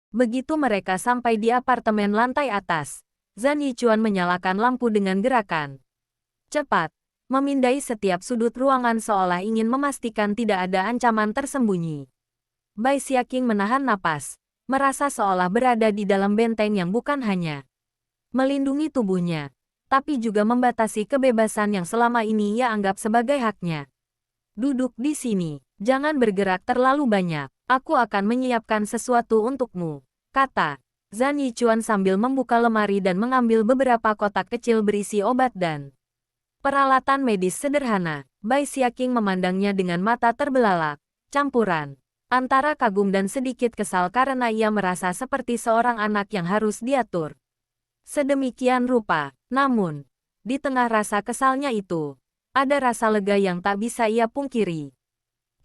Begitu mereka sampai di apartemen lantai atas, Zhan Yichuan menyalakan lampu dengan gerakan cepat, memindai setiap sudut ruangan seolah ingin memastikan tidak ada ancaman tersembunyi. Bai Xiaqing menahan napas, merasa seolah berada di dalam benteng yang bukan hanya melindungi tubuhnya, tapi juga membatasi kebebasan yang selama ini ia anggap sebagai haknya. Duduk di sini, jangan bergerak terlalu banyak, aku akan menyiapkan sesuatu untukmu, kata Zhan Yichuan sambil membuka lemari dan mengambil beberapa kotak kecil berisi obat dan peralatan medis sederhana. Bai Xiaqing memandangnya dengan mata terbelalak, campuran antara kagum dan sedikit kesal karena ia merasa seperti seorang anak yang harus diatur sedemikian rupa. Namun, di tengah rasa kesalnya itu, ada rasa lega yang tak bisa ia pungkiri.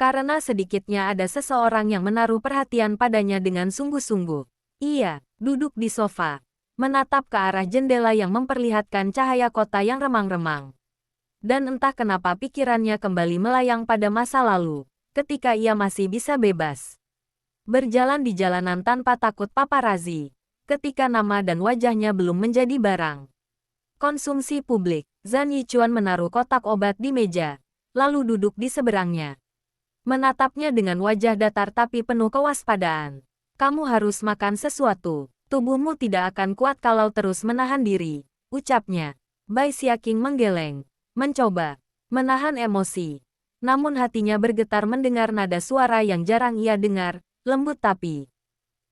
Karena sedikitnya ada seseorang yang menaruh perhatian padanya dengan sungguh-sungguh. Ia duduk di sofa, menatap ke arah jendela yang memperlihatkan cahaya kota yang remang-remang. Dan entah kenapa pikirannya kembali melayang pada masa lalu, ketika ia masih bisa bebas berjalan di jalanan tanpa takut paparazi, ketika nama dan wajahnya belum menjadi barang konsumsi publik. Zhan Yichuan menaruh kotak obat di meja, lalu duduk di seberangnya. Menatapnya dengan wajah datar tapi penuh kewaspadaan. Kamu harus makan sesuatu, tubuhmu tidak akan kuat kalau terus menahan diri, ucapnya. Bai Xiaqing menggeleng, mencoba menahan emosi. Namun hatinya bergetar mendengar nada suara yang jarang ia dengar, lembut tapi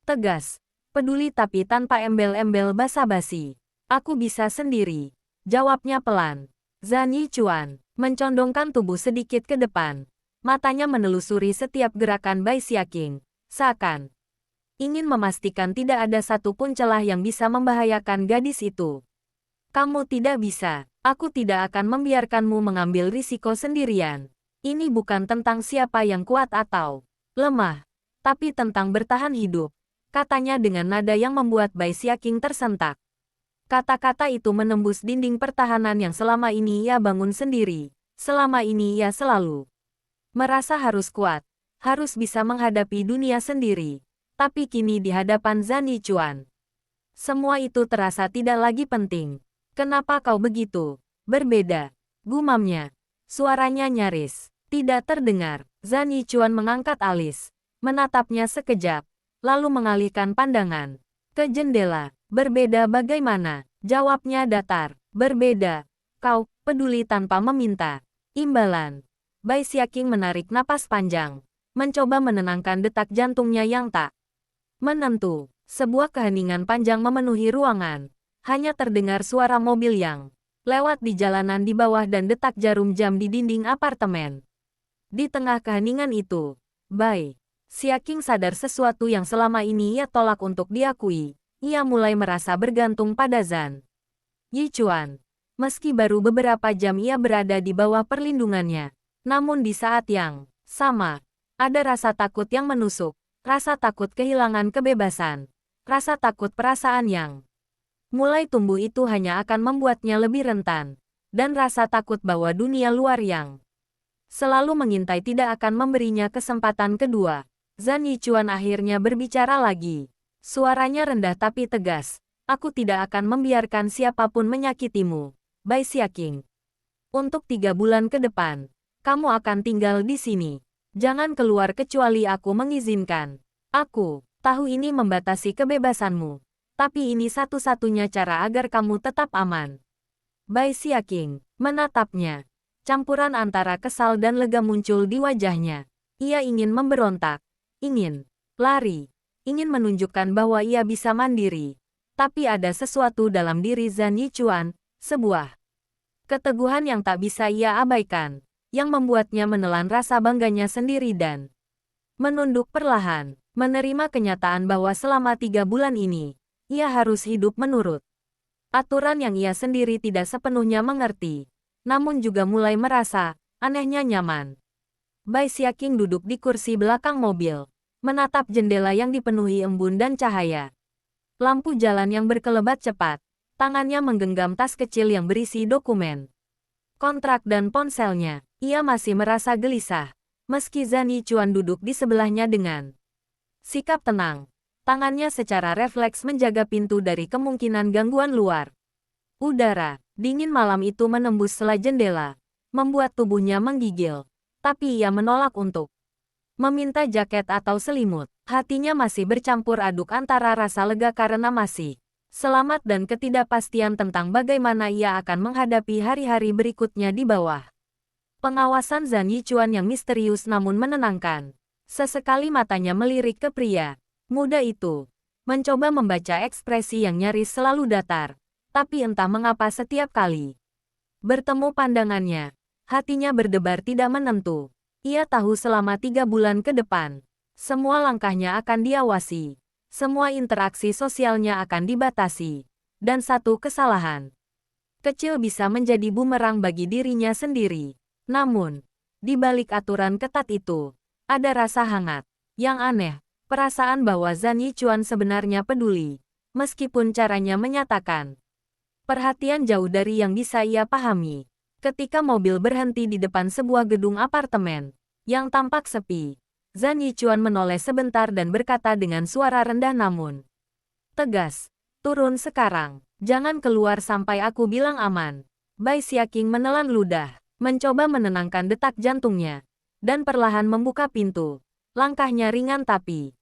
tegas, peduli tapi tanpa embel-embel basa-basi. Aku bisa sendiri, jawabnya pelan. Zhan Yichuan mencondongkan tubuh sedikit ke depan. Matanya menelusuri setiap gerakan Bai Xiaqing, seakan ingin memastikan tidak ada satupun celah yang bisa membahayakan gadis itu. Kamu tidak bisa. Aku tidak akan membiarkanmu mengambil risiko sendirian. Ini bukan tentang siapa yang kuat atau lemah, tapi tentang bertahan hidup, katanya dengan nada yang membuat Bai Xiaqing tersentak. Kata-kata itu menembus dinding pertahanan yang selama ini ia bangun sendiri. Selama ini ia selalu merasa harus kuat, harus bisa menghadapi dunia sendiri. Tapi kini di hadapan Zhan Yichuan, semua itu terasa tidak lagi penting. Kenapa kau begitu berbeda? Gumamnya. Suaranya nyaris tidak terdengar. Zhan Yichuan mengangkat alis, menatapnya sekejap, lalu mengalihkan pandangan ke jendela. Berbeda bagaimana? Jawabnya datar. Berbeda. Kau peduli tanpa meminta imbalan. Bai Xiaqing menarik napas panjang, mencoba menenangkan detak jantungnya yang tak menentu. Sebuah keheningan panjang memenuhi ruangan. Hanya terdengar suara mobil yang lewat di jalanan di bawah dan detak jarum jam di dinding apartemen. Di tengah keheningan itu, Bai Xiaqing sadar sesuatu yang selama ini ia tolak untuk diakui. Ia mulai merasa bergantung pada Zhan Yichuan. Meski baru beberapa jam ia berada di bawah perlindungannya, namun di saat yang sama, ada rasa takut yang menusuk, rasa takut kehilangan kebebasan, rasa takut perasaan yang mulai tumbuh itu hanya akan membuatnya lebih rentan, dan rasa takut bahwa dunia luar yang selalu mengintai tidak akan memberinya kesempatan kedua. Zhan Yichuan akhirnya berbicara lagi. Suaranya rendah tapi tegas. Aku tidak akan membiarkan siapapun menyakitimu, Bai Xiaqing. Untuk 3 bulan ke depan, kamu akan tinggal di sini. Jangan keluar kecuali aku mengizinkan. Aku tahu ini membatasi kebebasanmu. Tapi ini satu-satunya cara agar kamu tetap aman. Bai Xiaqing menatapnya. Campuran antara kesal dan lega muncul di wajahnya. Ia ingin memberontak, ingin lari, ingin menunjukkan bahwa ia bisa mandiri. Tapi ada sesuatu dalam diri Zhan Yichuan, sebuah keteguhan yang tak bisa ia abaikan, yang membuatnya menelan rasa bangganya sendiri dan menunduk perlahan, menerima kenyataan bahwa selama 3 bulan ini, ia harus hidup menurut aturan yang ia sendiri tidak sepenuhnya mengerti, namun juga mulai merasa anehnya nyaman. Bai Xiaqing duduk di kursi belakang mobil, menatap jendela yang dipenuhi embun dan cahaya. Lampu jalan yang berkelebat cepat, tangannya menggenggam tas kecil yang berisi dokumen, kontrak dan ponselnya. Ia masih merasa gelisah, meski Zhan Yichuan duduk di sebelahnya dengan sikap tenang. Tangannya secara refleks menjaga pintu dari kemungkinan gangguan luar. Udara dingin malam itu menembus sela jendela, membuat tubuhnya menggigil. Tapi ia menolak untuk meminta jaket atau selimut. Hatinya masih bercampur aduk antara rasa lega karena masih selamat dan ketidakpastian tentang bagaimana ia akan menghadapi hari-hari berikutnya di bawah pengawasan Zhan Yichuan yang misterius namun menenangkan. Sesekali matanya melirik ke pria muda itu, mencoba membaca ekspresi yang nyaris selalu datar. Tapi entah mengapa setiap kali bertemu pandangannya, hatinya berdebar tidak menentu. Ia tahu selama 3 bulan ke depan, semua langkahnya akan diawasi, semua interaksi sosialnya akan dibatasi, dan satu kesalahan kecil bisa menjadi bumerang bagi dirinya sendiri. Namun, di balik aturan ketat itu, ada rasa hangat yang aneh, perasaan bahwa Zhan Yichuan sebenarnya peduli, meskipun caranya menyatakan perhatian jauh dari yang bisa ia pahami. Ketika mobil berhenti di depan sebuah gedung apartemen yang tampak sepi, Zhan Yichuan menoleh sebentar dan berkata dengan suara rendah namun tegas, "Turun sekarang. Jangan keluar sampai aku bilang aman." Bai Xiaqing menelan ludah, mencoba menenangkan detak jantungnya, dan perlahan membuka pintu. Langkahnya ringan tapi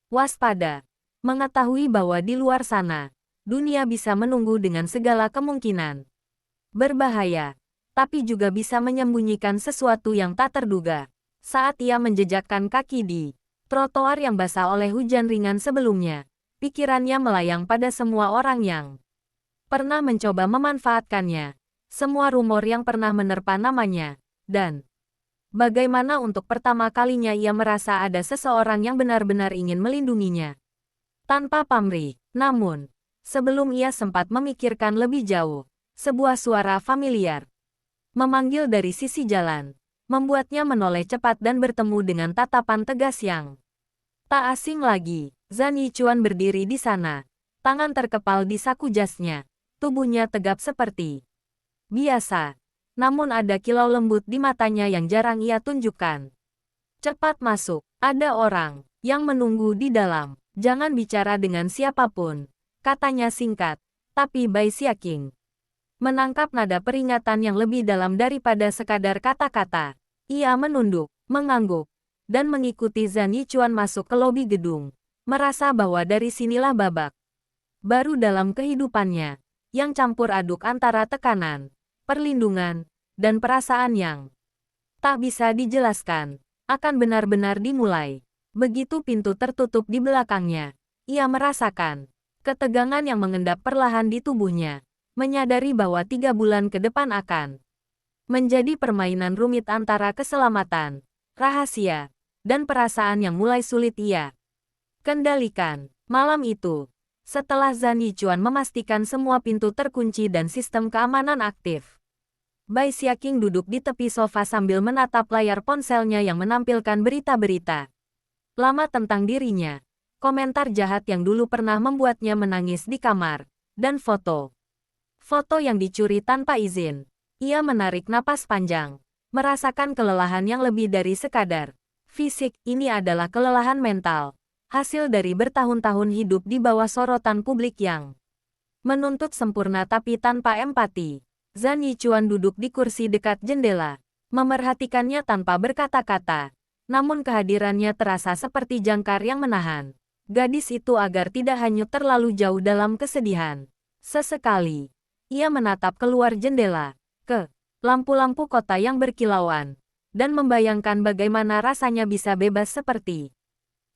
waspada, mengetahui bahwa di luar sana, dunia bisa menunggu dengan segala kemungkinan. Berbahaya, tapi juga bisa menyembunyikan sesuatu yang tak terduga. Saat ia menjejakkan kaki di trotoar yang basah oleh hujan ringan sebelumnya, pikirannya melayang pada semua orang yang pernah mencoba memanfaatkannya, semua rumor yang pernah menerpa namanya, dan bagaimana untuk pertama kalinya ia merasa ada seseorang yang benar-benar ingin melindunginya. Tanpa pamrih, namun, sebelum ia sempat memikirkan lebih jauh, sebuah suara familiar memanggil dari sisi jalan, membuatnya menoleh cepat dan bertemu dengan tatapan tegas yang tak asing lagi. Zhan Yichuan berdiri di sana, tangan terkepal di saku jasnya, tubuhnya tegap seperti biasa. Namun ada kilau lembut di matanya yang jarang ia tunjukkan. "Cepat masuk, ada orang yang menunggu di dalam. Jangan bicara dengan siapapun," katanya singkat, tapi Bai Xiaqing menangkap nada peringatan yang lebih dalam daripada sekadar kata-kata. Ia menunduk, mengangguk, dan mengikuti Zhan Yichuan masuk ke lobi gedung, merasa bahwa dari sinilah babak baru dalam kehidupannya, yang campur aduk antara tekanan, perlindungan, dan perasaan yang tak bisa dijelaskan, akan benar-benar dimulai. Begitu pintu tertutup di belakangnya, ia merasakan ketegangan yang mengendap perlahan di tubuhnya, menyadari bahwa 3 bulan ke depan akan menjadi permainan rumit antara keselamatan, rahasia, dan perasaan yang mulai sulit ia kendalikan. Malam itu, setelah Zhan Yichuan memastikan semua pintu terkunci dan sistem keamanan aktif, Bai Xiaqing duduk di tepi sofa sambil menatap layar ponselnya yang menampilkan berita-berita lama tentang dirinya, komentar jahat yang dulu pernah membuatnya menangis di kamar, dan foto yang dicuri tanpa izin. Ia menarik napas panjang, merasakan kelelahan yang lebih dari sekadar fisik. Ini adalah kelelahan mental, hasil dari bertahun-tahun hidup di bawah sorotan publik yang menuntut sempurna tapi tanpa empati. Zhan Yichuan duduk di kursi dekat jendela, memerhatikannya tanpa berkata-kata, namun kehadirannya terasa seperti jangkar yang menahan gadis itu agar tidak hanyut terlalu jauh dalam kesedihan. Sesekali, ia menatap keluar jendela, ke lampu-lampu kota yang berkilauan, dan membayangkan bagaimana rasanya bisa bebas seperti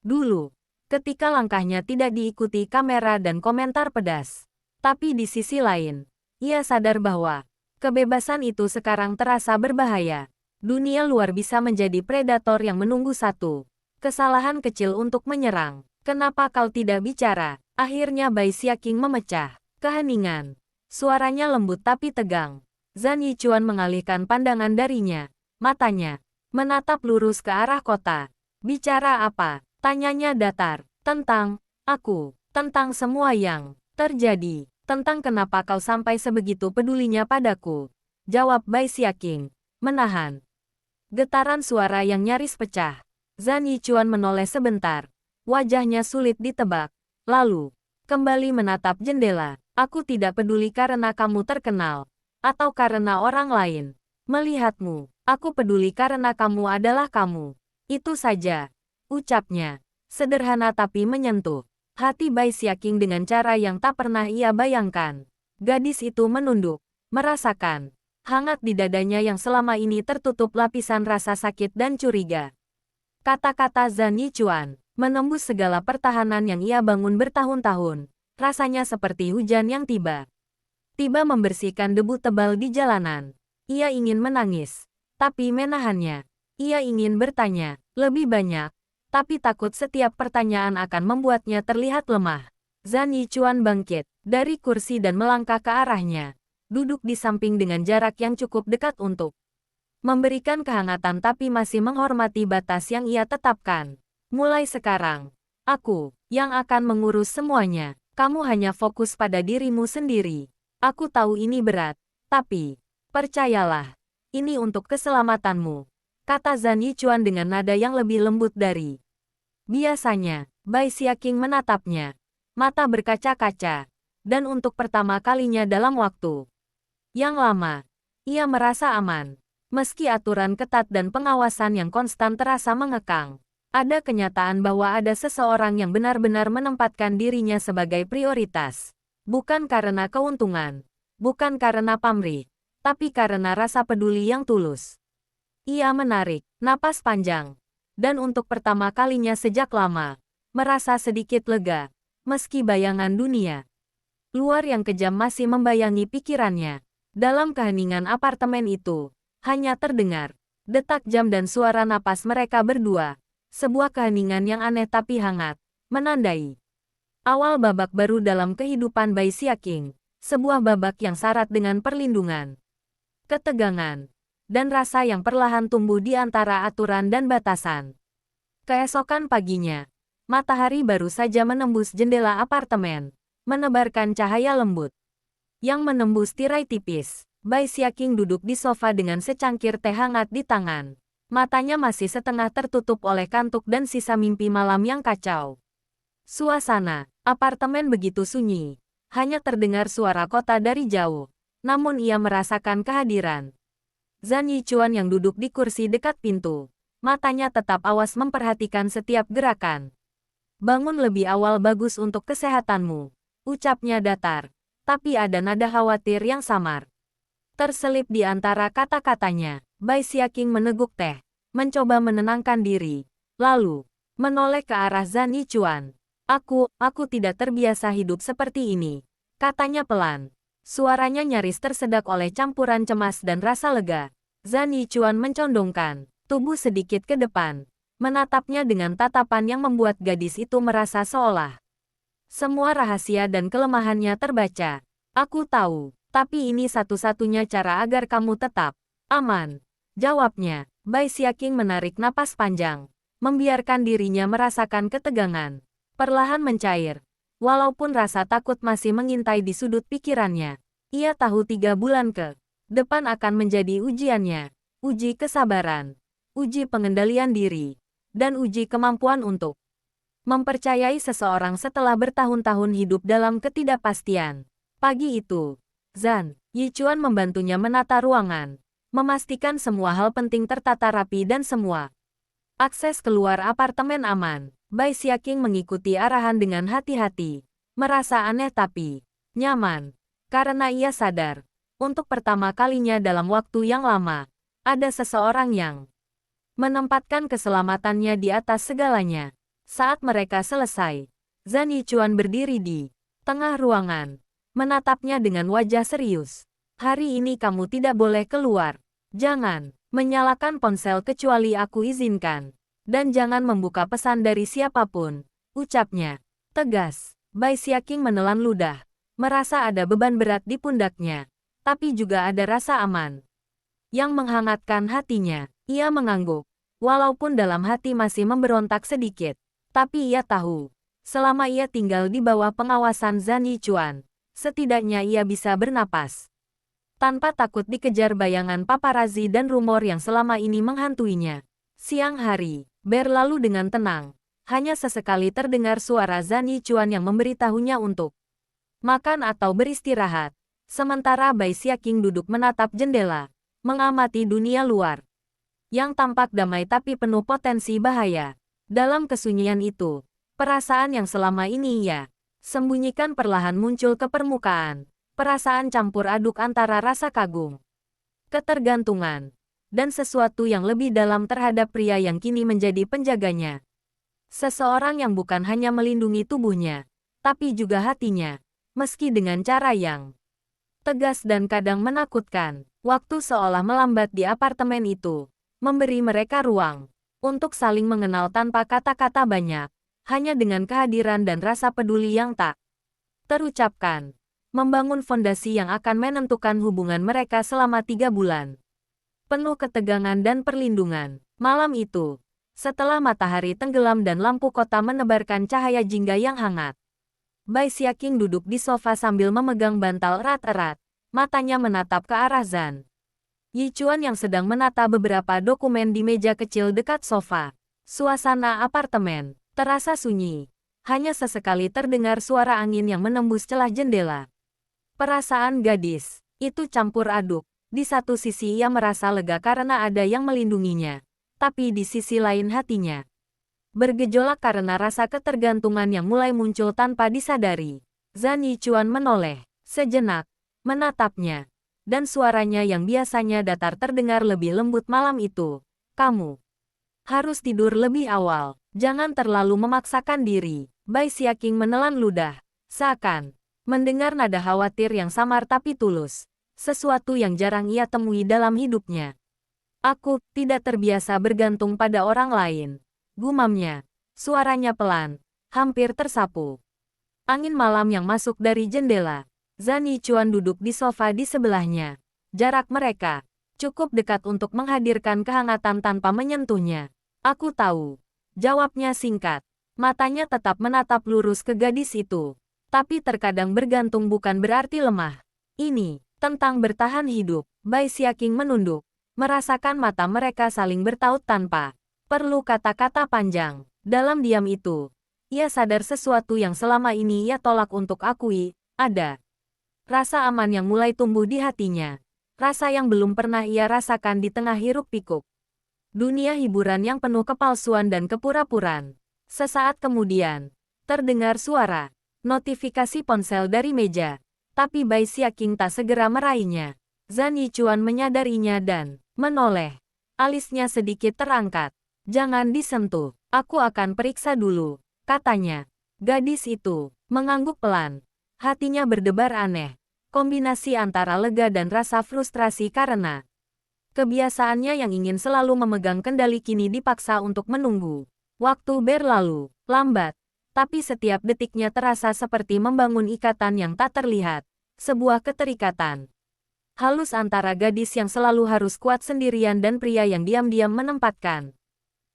dulu, ketika langkahnya tidak diikuti kamera dan komentar pedas. Tapi di sisi lain, ia sadar bahwa kebebasan itu sekarang terasa berbahaya. Dunia luar bisa menjadi predator yang menunggu satu kesalahan kecil untuk menyerang. "Kenapa kau tidak bicara?" Akhirnya Bai Xiaqing memecah keheningan. Suaranya lembut tapi tegang. Zhan Yichuan mengalihkan pandangan darinya. Matanya menatap lurus ke arah kota. "Bicara apa?" tanyanya datar. "Tentang aku, tentang semua yang terjadi, tentang kenapa kau sampai sebegitu pedulinya padaku," jawab Bai Xiaqing, menahan getaran suara yang nyaris pecah. Zhan Yichuan menoleh sebentar, Wajahnya sulit ditebak. Lalu, kembali menatap jendela. Aku tidak peduli karena kamu terkenal, atau karena orang lain melihatmu. Aku peduli karena kamu adalah kamu. Itu saja, ucapnya. Sederhana tapi menyentuh hati Bai Xiaqing dengan cara yang tak pernah ia bayangkan. Gadis itu menunduk, merasakan hangat di dadanya yang selama ini tertutup lapisan rasa sakit dan curiga. Kata-kata Zhan Yichuan menembus segala pertahanan yang ia bangun bertahun-tahun. Rasanya seperti hujan yang tiba membersihkan debu tebal di jalanan. Ia ingin menangis, tapi menahannya. Ia ingin bertanya lebih banyak, tapi takut setiap pertanyaan akan membuatnya terlihat lemah. Zhan Yichuan bangkit dari kursi dan melangkah ke arahnya. Duduk di samping dengan jarak yang cukup dekat untuk memberikan kehangatan tapi masih menghormati batas yang ia tetapkan. Mulai sekarang, aku yang akan mengurus semuanya. Kamu hanya fokus pada dirimu sendiri. Aku tahu ini berat, tapi percayalah, ini untuk keselamatanmu, kata Zhan Yichuan dengan nada yang lebih lembut dari biasanya. Bai Xiaqing menatapnya, mata berkaca-kaca, dan untuk pertama kalinya dalam waktu yang lama, ia merasa aman. Meski aturan ketat dan pengawasan yang konstan terasa mengekang, ada kenyataan bahwa ada seseorang yang benar-benar menempatkan dirinya sebagai prioritas. Bukan karena keuntungan, bukan karena pamrih, tapi karena rasa peduli yang tulus. Ia menarik napas panjang, dan untuk pertama kalinya sejak lama, merasa sedikit lega, meski bayangan dunia luar yang kejam masih membayangi pikirannya. Dalam keheningan apartemen itu, hanya terdengar detak jam dan suara napas mereka berdua. Sebuah keheningan yang aneh tapi hangat, menandai awal babak baru dalam kehidupan Bai Xiaqing. Sebuah babak yang syarat dengan perlindungan, ketegangan, dan rasa yang perlahan tumbuh di antara aturan dan batasan. Keesokan paginya, matahari baru saja menembus jendela apartemen, menebarkan cahaya lembut yang menembus tirai tipis. Bai Xiaqing duduk di sofa dengan secangkir teh hangat di tangan. Matanya masih setengah tertutup oleh kantuk dan sisa mimpi malam yang kacau. Suasana apartemen begitu sunyi. Hanya terdengar suara kota dari jauh. Namun ia merasakan kehadiran Zhan Yichuan yang duduk di kursi dekat pintu. Matanya tetap awas memperhatikan setiap gerakan. Bangun lebih awal bagus untuk kesehatanmu, ucapnya datar. Tapi ada nada khawatir yang samar terselip di antara kata-katanya. Bai Xiaqing meneguk teh, mencoba menenangkan diri, lalu menoleh ke arah Zhan Yichuan. Aku tidak terbiasa hidup seperti ini, katanya pelan. Suaranya nyaris tersedak oleh campuran cemas dan rasa lega. Zhan Yichuan mencondongkan tubuh sedikit ke depan, menatapnya dengan tatapan yang membuat gadis itu merasa seolah semua rahasia dan kelemahannya terbaca. Aku tahu, tapi ini satu-satunya cara agar kamu tetap aman, jawabnya. Bai Xiaqing menarik napas panjang, membiarkan dirinya merasakan ketegangan perlahan mencair. Walaupun rasa takut masih mengintai di sudut pikirannya, ia tahu 3 bulan ke depan akan menjadi ujiannya, uji kesabaran, uji pengendalian diri, dan uji kemampuan untuk mempercayai seseorang setelah bertahun-tahun hidup dalam ketidakpastian. Pagi itu, Zhan Yichuan membantunya menata ruangan, memastikan semua hal penting tertata rapi dan semua akses keluar apartemen aman. Bai Xiaqing mengikuti arahan dengan hati-hati, merasa aneh tapi nyaman, karena ia sadar, untuk pertama kalinya dalam waktu yang lama, ada seseorang yang menempatkan keselamatannya di atas segalanya. Saat mereka selesai, Zhan Yichuan berdiri di tengah ruangan, menatapnya dengan wajah serius. Hari ini kamu tidak boleh keluar. Jangan menyalakan ponsel kecuali aku izinkan. Dan jangan membuka pesan dari siapapun, ucapnya tegas. Bai Xiaqing menelan ludah, merasa ada beban berat di pundaknya, tapi juga ada rasa aman yang menghangatkan hatinya. Ia mengangguk, walaupun dalam hati masih memberontak sedikit. Tapi ia tahu, selama ia tinggal di bawah pengawasan Zhan Yichuan, setidaknya ia bisa bernapas tanpa takut dikejar bayangan paparazi dan rumor yang selama ini menghantuinya. Siang hari berlalu dengan tenang. Hanya sesekali terdengar suara Zan Yichuan yang memberitahunya untuk makan atau beristirahat. Sementara Bai Xiaqing duduk menatap jendela, mengamati dunia luar yang tampak damai tapi penuh potensi bahaya. Dalam kesunyian itu, perasaan yang selama ini ia sembunyikan perlahan muncul ke permukaan. Perasaan campur aduk antara rasa kagum, ketergantungan, dan sesuatu yang lebih dalam terhadap pria yang kini menjadi penjaganya. Seseorang yang bukan hanya melindungi tubuhnya, tapi juga hatinya, meski dengan cara yang tegas dan kadang menakutkan. Waktu seolah melambat di apartemen itu, memberi mereka ruang untuk saling mengenal tanpa kata-kata banyak, hanya dengan kehadiran dan rasa peduli yang tak terucapkan, membangun fondasi yang akan menentukan hubungan mereka selama 3 bulan. Penuh ketegangan dan perlindungan. Malam itu, setelah matahari tenggelam dan lampu kota menebarkan cahaya jingga yang hangat, Bai Xiaqing duduk di sofa sambil memegang bantal erat-erat, matanya menatap ke arah Zan Yichuan yang sedang menata beberapa dokumen di meja kecil dekat sofa. Suasana apartemen terasa sunyi. Hanya sesekali terdengar suara angin yang menembus celah jendela. Perasaan gadis itu campur aduk. Di satu sisi ia merasa lega karena ada yang melindunginya, tapi di sisi lain hatinya bergejolak karena rasa ketergantungan yang mulai muncul tanpa disadari. Zan Yichuan menoleh sejenak, menatapnya, dan suaranya yang biasanya datar terdengar lebih lembut malam itu. Kamu harus tidur lebih awal, jangan terlalu memaksakan diri. Bai Xiaqing menelan ludah, seakan mendengar nada khawatir yang samar tapi tulus. Sesuatu yang jarang ia temui dalam hidupnya. Aku tidak terbiasa bergantung pada orang lain, gumamnya. Suaranya pelan, hampir tersapu angin malam yang masuk dari jendela. Zan Yichuan duduk di sofa di sebelahnya. Jarak mereka cukup dekat untuk menghadirkan kehangatan tanpa menyentuhnya. Aku tahu, jawabnya singkat. Matanya tetap menatap lurus ke gadis itu. Tapi terkadang bergantung bukan berarti lemah. Ini tentang bertahan hidup. Bai Xiaqing menunduk, merasakan mata mereka saling bertaut tanpa perlu kata-kata panjang. Dalam diam itu, ia sadar sesuatu yang selama ini ia tolak untuk akui. Ada rasa aman yang mulai tumbuh di hatinya. Rasa yang belum pernah ia rasakan di tengah hiruk-pikuk dunia hiburan yang penuh kepalsuan dan kepura-puraan. Sesaat kemudian, terdengar suara notifikasi ponsel dari meja. Tapi Bai Xiaqing tak segera meraihnya. Zan Yichuan menyadarinya dan menoleh. Alisnya sedikit terangkat. Jangan disentuh, aku akan periksa dulu, katanya. Gadis itu mengangguk pelan. Hatinya berdebar aneh. Kombinasi antara lega dan rasa frustrasi karena kebiasaannya yang ingin selalu memegang kendali kini dipaksa untuk menunggu. Waktu berlalu, lambat. Tapi setiap detiknya terasa seperti membangun ikatan yang tak terlihat. Sebuah keterikatan halus antara gadis yang selalu harus kuat sendirian dan pria yang diam-diam menempatkan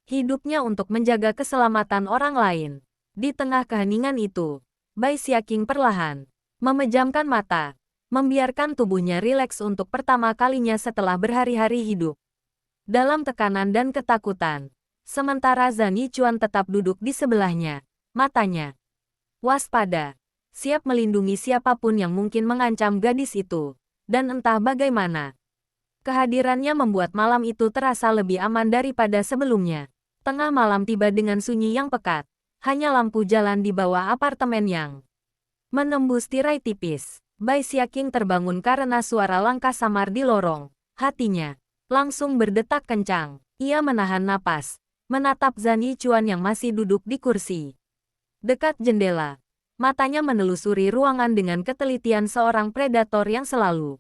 hidupnya untuk menjaga keselamatan orang lain. Di tengah keheningan itu, Bai Xiaqing perlahan memejamkan mata, membiarkan tubuhnya rileks untuk pertama kalinya setelah berhari-hari hidup dalam tekanan dan ketakutan. Sementara Zan Yichuan tetap duduk di sebelahnya. Matanya waspada, siap melindungi siapapun yang mungkin mengancam gadis itu. Dan entah bagaimana, kehadirannya membuat malam itu terasa lebih aman daripada sebelumnya. Tengah malam tiba dengan sunyi yang pekat. Hanya lampu jalan di bawah apartemen yang menembus tirai tipis. Bai Xiaqing terbangun karena suara langkah samar di lorong. Hatinya langsung berdetak kencang. Ia menahan napas, menatap Zan Yichuan yang masih duduk di kursi dekat jendela. Matanya menelusuri ruangan dengan ketelitian seorang predator yang selalu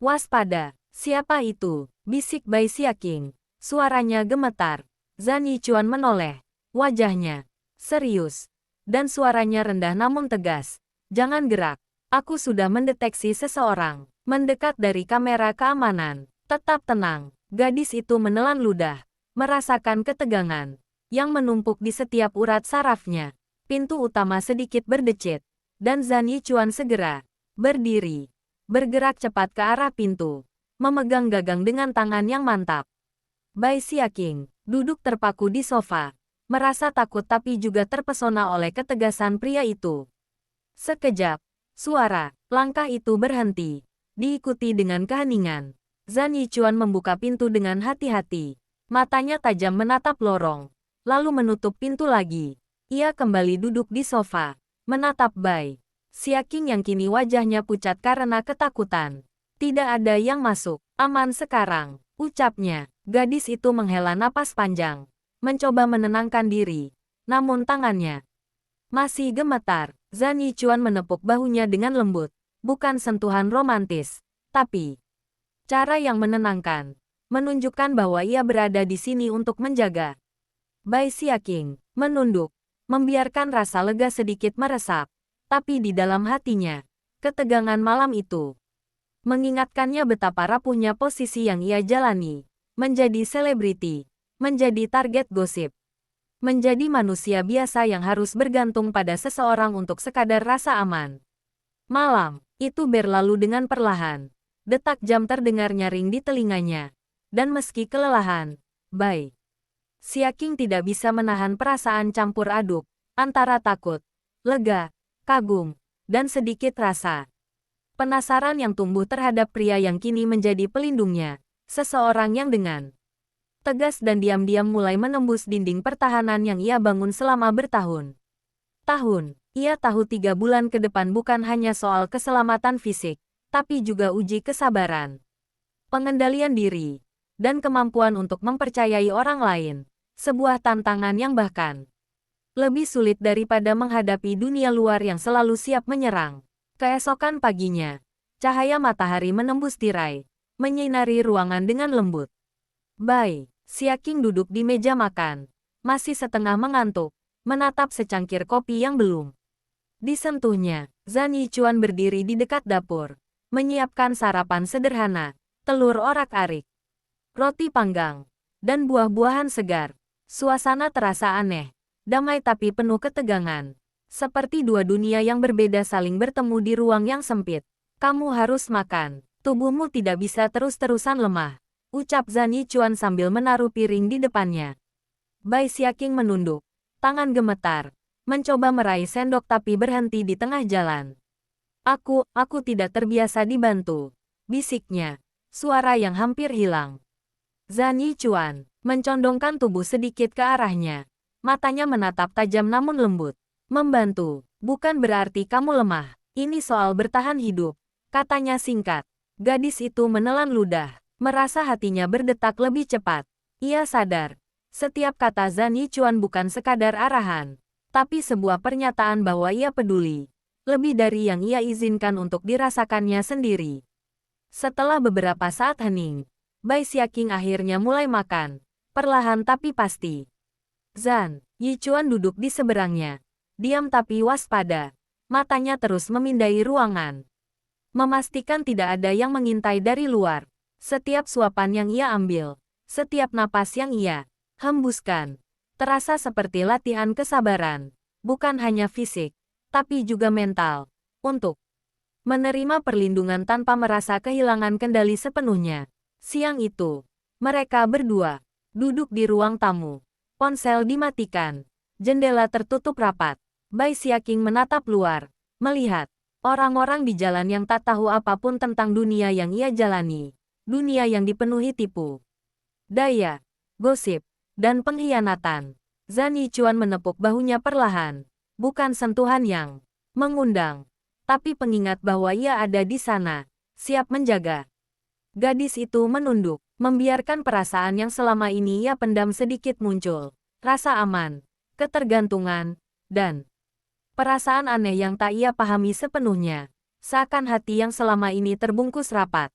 waspada. Siapa itu? Bisik Bai Xiaqing. Suaranya gemetar. Zan Yichuan menoleh. Wajahnya serius, dan suaranya rendah namun tegas. Jangan gerak. Aku sudah mendeteksi seseorang mendekat dari kamera keamanan. Tetap tenang. Gadis itu menelan ludah, merasakan ketegangan yang menumpuk di setiap urat sarafnya. Pintu utama sedikit berdecit, dan Zan Yichuan segera berdiri, bergerak cepat ke arah pintu, memegang gagang dengan tangan yang mantap. Bai Xiaqing duduk terpaku di sofa, merasa takut tapi juga terpesona oleh ketegasan pria itu. Sekejap, langkah itu berhenti, diikuti dengan keheningan. Zhan Yichuan membuka pintu dengan hati-hati. Matanya tajam menatap lorong, lalu menutup pintu lagi. Ia kembali duduk di sofa, menatap Bai Xiaqing yang kini wajahnya pucat karena ketakutan. Tidak ada yang masuk. Aman sekarang, ucapnya. Gadis itu menghela napas panjang, mencoba menenangkan diri. Namun tangannya masih gemetar. Zhan Yichuan menepuk bahunya dengan lembut. Bukan sentuhan romantis, tapi cara yang menenangkan. Menunjukkan bahwa ia berada di sini untuk menjaga. Bai Xiaqing menunduk, membiarkan rasa lega sedikit meresap. Tapi di dalam hatinya, ketegangan malam itu mengingatkannya betapa rapuhnya posisi yang ia jalani. Menjadi selebriti, menjadi target gosip, menjadi manusia biasa yang harus bergantung pada seseorang untuk sekadar rasa aman. Malam itu berlalu dengan perlahan. Detak jam terdengar nyaring di telinganya. Dan meski kelelahan, Bai Xiaqing tidak bisa menahan perasaan campur aduk antara takut, lega, kagum, dan sedikit rasa penasaran yang tumbuh terhadap pria yang kini menjadi pelindungnya. Seseorang yang dengan tegas dan diam-diam mulai menembus dinding pertahanan yang ia bangun selama bertahun-tahun. Ia tahu 3 bulan ke depan bukan hanya soal keselamatan fisik, tapi juga uji kesabaran, pengendalian diri, dan kemampuan untuk mempercayai orang lain. Sebuah tantangan yang bahkan lebih sulit daripada menghadapi dunia luar yang selalu siap menyerang. Keesokan paginya, cahaya matahari menembus tirai, menyinari ruangan dengan lembut. Bai Xiaqing duduk di meja makan, masih setengah mengantuk, menatap secangkir kopi yang belum disentuhnya. Zhan Yichuan berdiri di dekat dapur, menyiapkan sarapan sederhana, telur orak-arik, roti panggang, dan buah-buahan segar. Suasana terasa aneh, damai tapi penuh ketegangan. Seperti dua dunia yang berbeda saling bertemu di ruang yang sempit. Kamu harus makan, tubuhmu tidak bisa terus-terusan lemah, ucap Zhan Yichuan sambil menaruh piring di depannya. Bai Xiaqing menunduk, tangan gemetar, mencoba meraih sendok tapi berhenti di tengah jalan. Aku tidak terbiasa dibantu, bisiknya, suara yang hampir hilang. Zhan Yichuan mencondongkan tubuh sedikit ke arahnya, matanya menatap tajam namun lembut. Membantu, bukan berarti kamu lemah, ini soal bertahan hidup, katanya singkat. Gadis itu menelan ludah, merasa hatinya berdetak lebih cepat. Ia sadar, setiap kata Zhan Yichuan bukan sekadar arahan, tapi sebuah pernyataan bahwa ia peduli, lebih dari yang ia izinkan untuk dirasakannya sendiri. Setelah beberapa saat hening, Bai Xiaqing akhirnya mulai makan, perlahan tapi pasti. Zhan Yichuan duduk di seberangnya, diam tapi waspada, matanya terus memindai ruangan, memastikan tidak ada yang mengintai dari luar. Setiap suapan yang ia ambil, setiap napas yang ia hembuskan, terasa seperti latihan kesabaran, bukan hanya fisik, tapi juga mental, untuk menerima perlindungan tanpa merasa kehilangan kendali sepenuhnya. Siang itu, mereka berdua duduk di ruang tamu, ponsel dimatikan, jendela tertutup rapat. Bai Xiaqing menatap luar, melihat orang-orang di jalan yang tak tahu apapun tentang dunia yang ia jalani. Dunia yang dipenuhi tipu daya, gosip, dan pengkhianatan. Zhan Yichuan menepuk bahunya perlahan, bukan sentuhan yang mengundang, tapi pengingat bahwa ia ada di sana, siap menjaga. Gadis itu menunduk, membiarkan perasaan yang selama ini ia pendam sedikit muncul. Rasa aman, ketergantungan, dan perasaan aneh yang tak ia pahami sepenuhnya, seakan hati yang selama ini terbungkus rapat,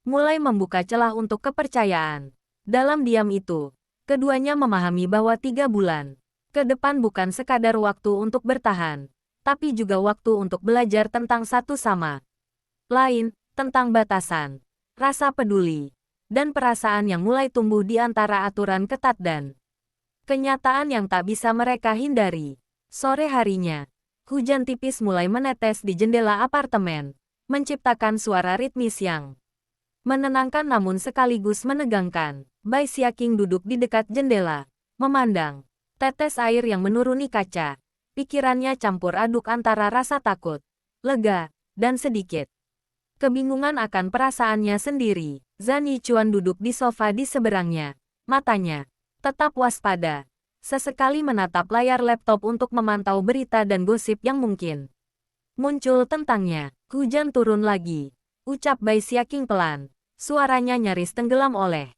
mulai membuka celah untuk kepercayaan. Dalam diam itu, keduanya memahami bahwa 3 bulan ke depan bukan sekadar waktu untuk bertahan, tapi juga waktu untuk belajar tentang satu sama lain, tentang batasan, rasa peduli, dan perasaan yang mulai tumbuh di antara aturan ketat dan kenyataan yang tak bisa mereka hindari. Sore harinya, hujan tipis mulai menetes di jendela apartemen, menciptakan suara ritmis yang menenangkan namun sekaligus menegangkan. Bai Xiaqing duduk di dekat jendela, memandang Tetes air yang menuruni kaca. Pikirannya campur aduk antara rasa takut, lega, dan sedikit kebingungan akan perasaannya sendiri. Zhan Yichuan duduk di sofa di seberangnya. Matanya tetap waspada. Sesekali menatap layar laptop untuk memantau berita dan gosip yang mungkin muncul tentangnya. Hujan turun lagi. Ucap Bai Xiaqing pelan. Suaranya nyaris tenggelam oleh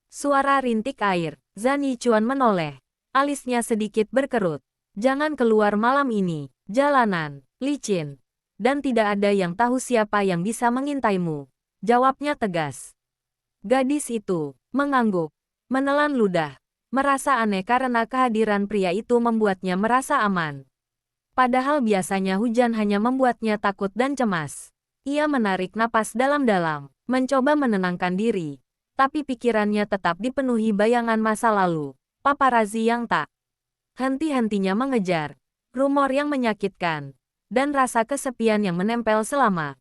suara rintik air. Zhan Yichuan menoleh. Alisnya sedikit berkerut. Jangan keluar malam ini. Jalanan licin. Dan tidak ada yang tahu siapa yang bisa mengintaimu. Jawabnya tegas. Gadis itu mengangguk, menelan ludah. Merasa aneh karena kehadiran pria itu membuatnya merasa aman. Padahal biasanya hujan hanya membuatnya takut dan cemas. Ia menarik napas dalam-dalam, mencoba menenangkan diri. Tapi pikirannya tetap dipenuhi bayangan masa lalu. Paparazi yang tak henti-hentinya mengejar. Rumor yang menyakitkan. Dan rasa kesepian yang menempel selama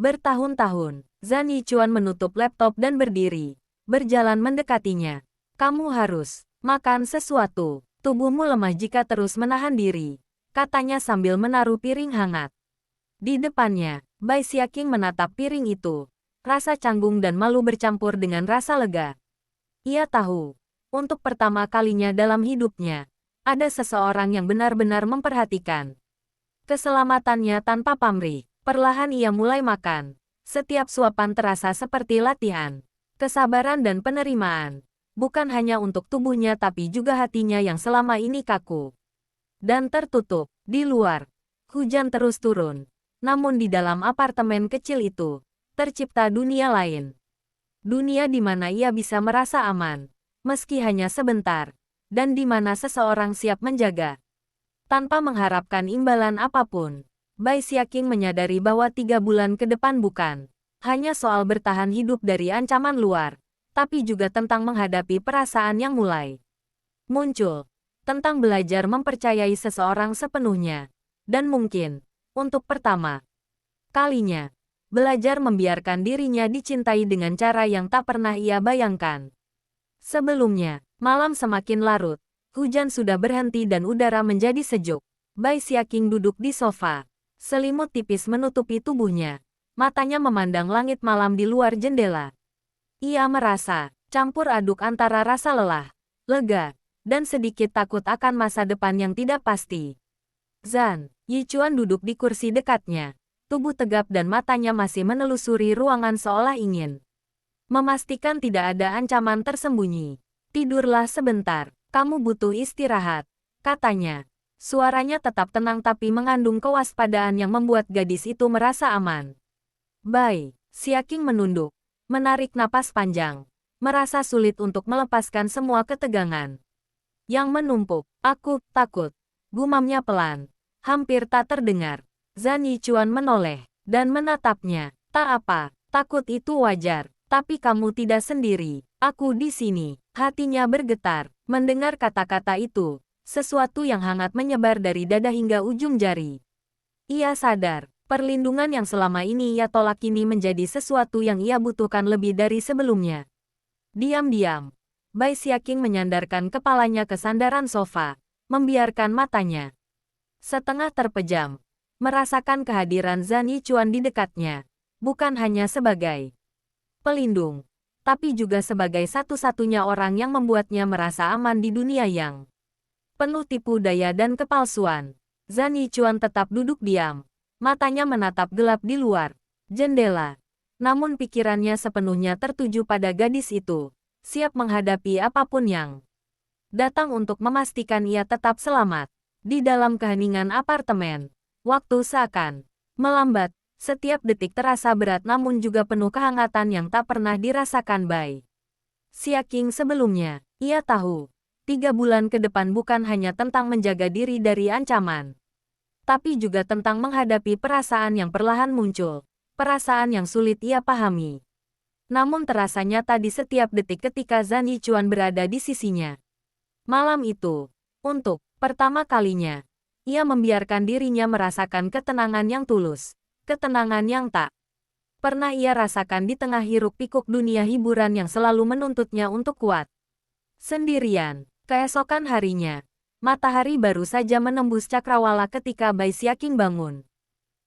bertahun-tahun. Zhan Yichuan menutup laptop dan berdiri. Berjalan mendekatinya. Kamu harus makan sesuatu. Tubuhmu lemah jika terus menahan diri. Katanya sambil menaruh piring hangat. Di depannya, Bai Xiaqing menatap piring itu. Rasa canggung dan malu bercampur dengan rasa lega. Ia tahu, untuk pertama kalinya dalam hidupnya, ada seseorang yang benar-benar memperhatikan keselamatannya tanpa pamrih. Perlahan ia mulai makan. Setiap suapan terasa seperti latihan. Kesabaran dan penerimaan. Bukan hanya untuk tubuhnya tapi juga hatinya yang selama ini kaku dan tertutup. Di luar, hujan terus turun. Namun di dalam apartemen kecil itu, tercipta dunia lain. Dunia di mana ia bisa merasa aman, meski hanya sebentar, dan di mana seseorang siap menjaga tanpa mengharapkan imbalan apapun. Bai Xiaqing menyadari bahwa 3 bulan ke depan bukan hanya soal bertahan hidup dari ancaman luar, tapi juga tentang menghadapi perasaan yang mulai muncul, tentang belajar mempercayai seseorang sepenuhnya, dan mungkin, untuk pertama kalinya, belajar membiarkan dirinya dicintai dengan cara yang tak pernah ia bayangkan. Sebelumnya, malam semakin larut. Hujan sudah berhenti dan udara menjadi sejuk. Bai Xiaqing duduk di sofa. Selimut tipis menutupi tubuhnya. Matanya memandang langit malam di luar jendela. Ia merasa campur aduk antara rasa lelah, lega, dan sedikit takut akan masa depan yang tidak pasti. Zhan Yichuan duduk di kursi dekatnya. Tubuh tegap dan matanya masih menelusuri ruangan seolah ingin memastikan tidak ada ancaman tersembunyi. Tidurlah sebentar. Kamu butuh istirahat, katanya. Suaranya tetap tenang tapi mengandung kewaspadaan yang membuat gadis itu merasa aman. Bai Xiaqing menunduk, menarik napas panjang, merasa sulit untuk melepaskan semua ketegangan yang menumpuk. Aku takut, gumamnya pelan, hampir tak terdengar. Zhan Yichuan menoleh dan menatapnya. Tak apa, takut itu wajar, tapi kamu tidak sendiri. Aku di sini. Hatinya bergetar. Mendengar kata-kata itu, sesuatu yang hangat menyebar dari dada hingga ujung jari. Ia sadar, perlindungan yang selama ini ia tolak kini menjadi sesuatu yang ia butuhkan lebih dari sebelumnya. Diam-diam, Bai Xiaqing menyandarkan kepalanya ke sandaran sofa, membiarkan matanya setengah terpejam, merasakan kehadiran Zhan Yichuan di dekatnya, bukan hanya sebagai pelindung, tapi juga sebagai satu-satunya orang yang membuatnya merasa aman di dunia yang penuh tipu daya dan kepalsuan. Zhan Yichuan tetap duduk diam, matanya menatap gelap di luar jendela. Namun pikirannya sepenuhnya tertuju pada gadis itu, siap menghadapi apapun yang datang untuk memastikan ia tetap selamat. Di dalam keheningan apartemen, waktu seakan melambat. Setiap detik terasa berat namun juga penuh kehangatan yang tak pernah dirasakan Bai Xiaqing sebelumnya. Ia tahu, 3 bulan ke depan bukan hanya tentang menjaga diri dari ancaman, tapi juga tentang menghadapi perasaan yang perlahan muncul, perasaan yang sulit ia pahami. Namun terasa nyata di setiap detik ketika Zhan Yichuan berada di sisinya. Malam itu, untuk pertama kalinya, ia membiarkan dirinya merasakan ketenangan yang tulus. Ketenangan yang tak pernah ia rasakan di tengah hiruk-pikuk dunia hiburan yang selalu menuntutnya untuk kuat sendirian. Keesokan harinya, Matahari baru saja menembus cakrawala ketika Bai Xiaqing bangun.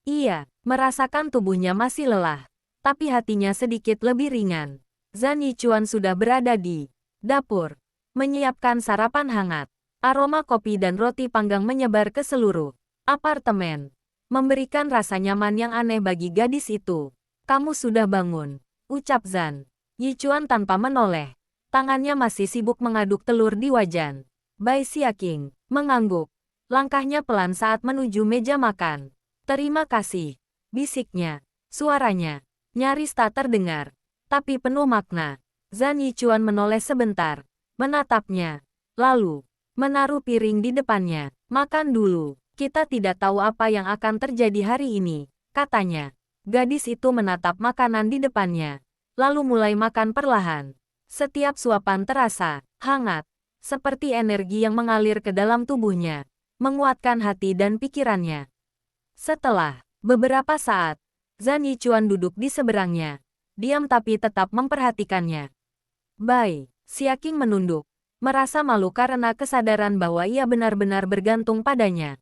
Ia merasakan tubuhnya masih lelah, tapi hatinya sedikit lebih ringan. Zhan Yichuan sudah berada di dapur, menyiapkan sarapan hangat. Aroma kopi dan roti panggang menyebar ke seluruh apartemen, memberikan rasa nyaman yang aneh bagi gadis itu. "Kamu sudah bangun," ucap Zhan Yichuan tanpa menoleh. Tangannya masih sibuk mengaduk telur di wajan. Bai Xiaqing mengangguk. Langkahnya pelan saat menuju meja makan. "Terima kasih," bisiknya. Suaranya nyaris tak terdengar, tapi penuh makna. Zhan Yichuan menoleh sebentar, menatapnya, lalu menaruh piring di depannya. "Makan dulu. Kita tidak tahu apa yang akan terjadi hari ini," katanya. Gadis itu menatap makanan di depannya, lalu mulai makan perlahan. Setiap suapan terasa hangat, seperti energi yang mengalir ke dalam tubuhnya, menguatkan hati dan pikirannya. Setelah beberapa saat, Zhan Yichuan duduk di seberangnya, diam tapi tetap memperhatikannya. Bai Xiaqing menunduk, merasa malu karena kesadaran bahwa ia benar-benar bergantung padanya.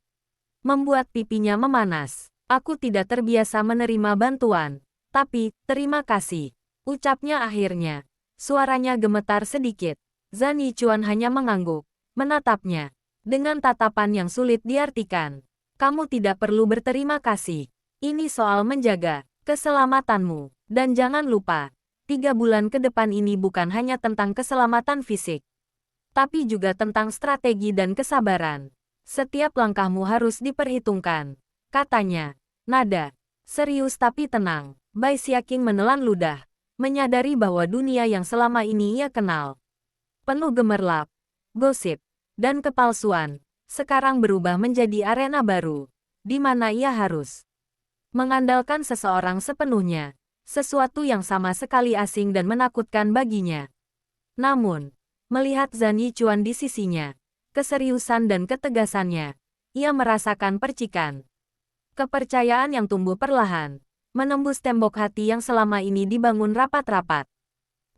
Membuat pipinya memanas. "Aku tidak terbiasa menerima bantuan, tapi terima kasih," ucapnya akhirnya. Suaranya gemetar sedikit. Zhan Yichuan hanya mengangguk, menatapnya dengan tatapan yang sulit diartikan. "Kamu tidak perlu berterima kasih. Ini soal menjaga keselamatanmu. Dan jangan lupa, 3 bulan ke depan ini bukan hanya tentang keselamatan fisik, tapi juga tentang strategi dan kesabaran. Setiap langkahmu harus diperhitungkan," katanya. Nada serius tapi tenang. Bai Xiaqing menelan ludah, menyadari bahwa dunia yang selama ini ia kenal, penuh gemerlap, gosip, dan kepalsuan, sekarang berubah menjadi arena baru, di mana ia harus mengandalkan seseorang sepenuhnya, sesuatu yang sama sekali asing dan menakutkan baginya. Namun, melihat Zhan Yichuan di sisinya, keseriusan dan ketegasannya, ia merasakan percikan kepercayaan yang tumbuh perlahan, menembus tembok hati yang selama ini dibangun rapat-rapat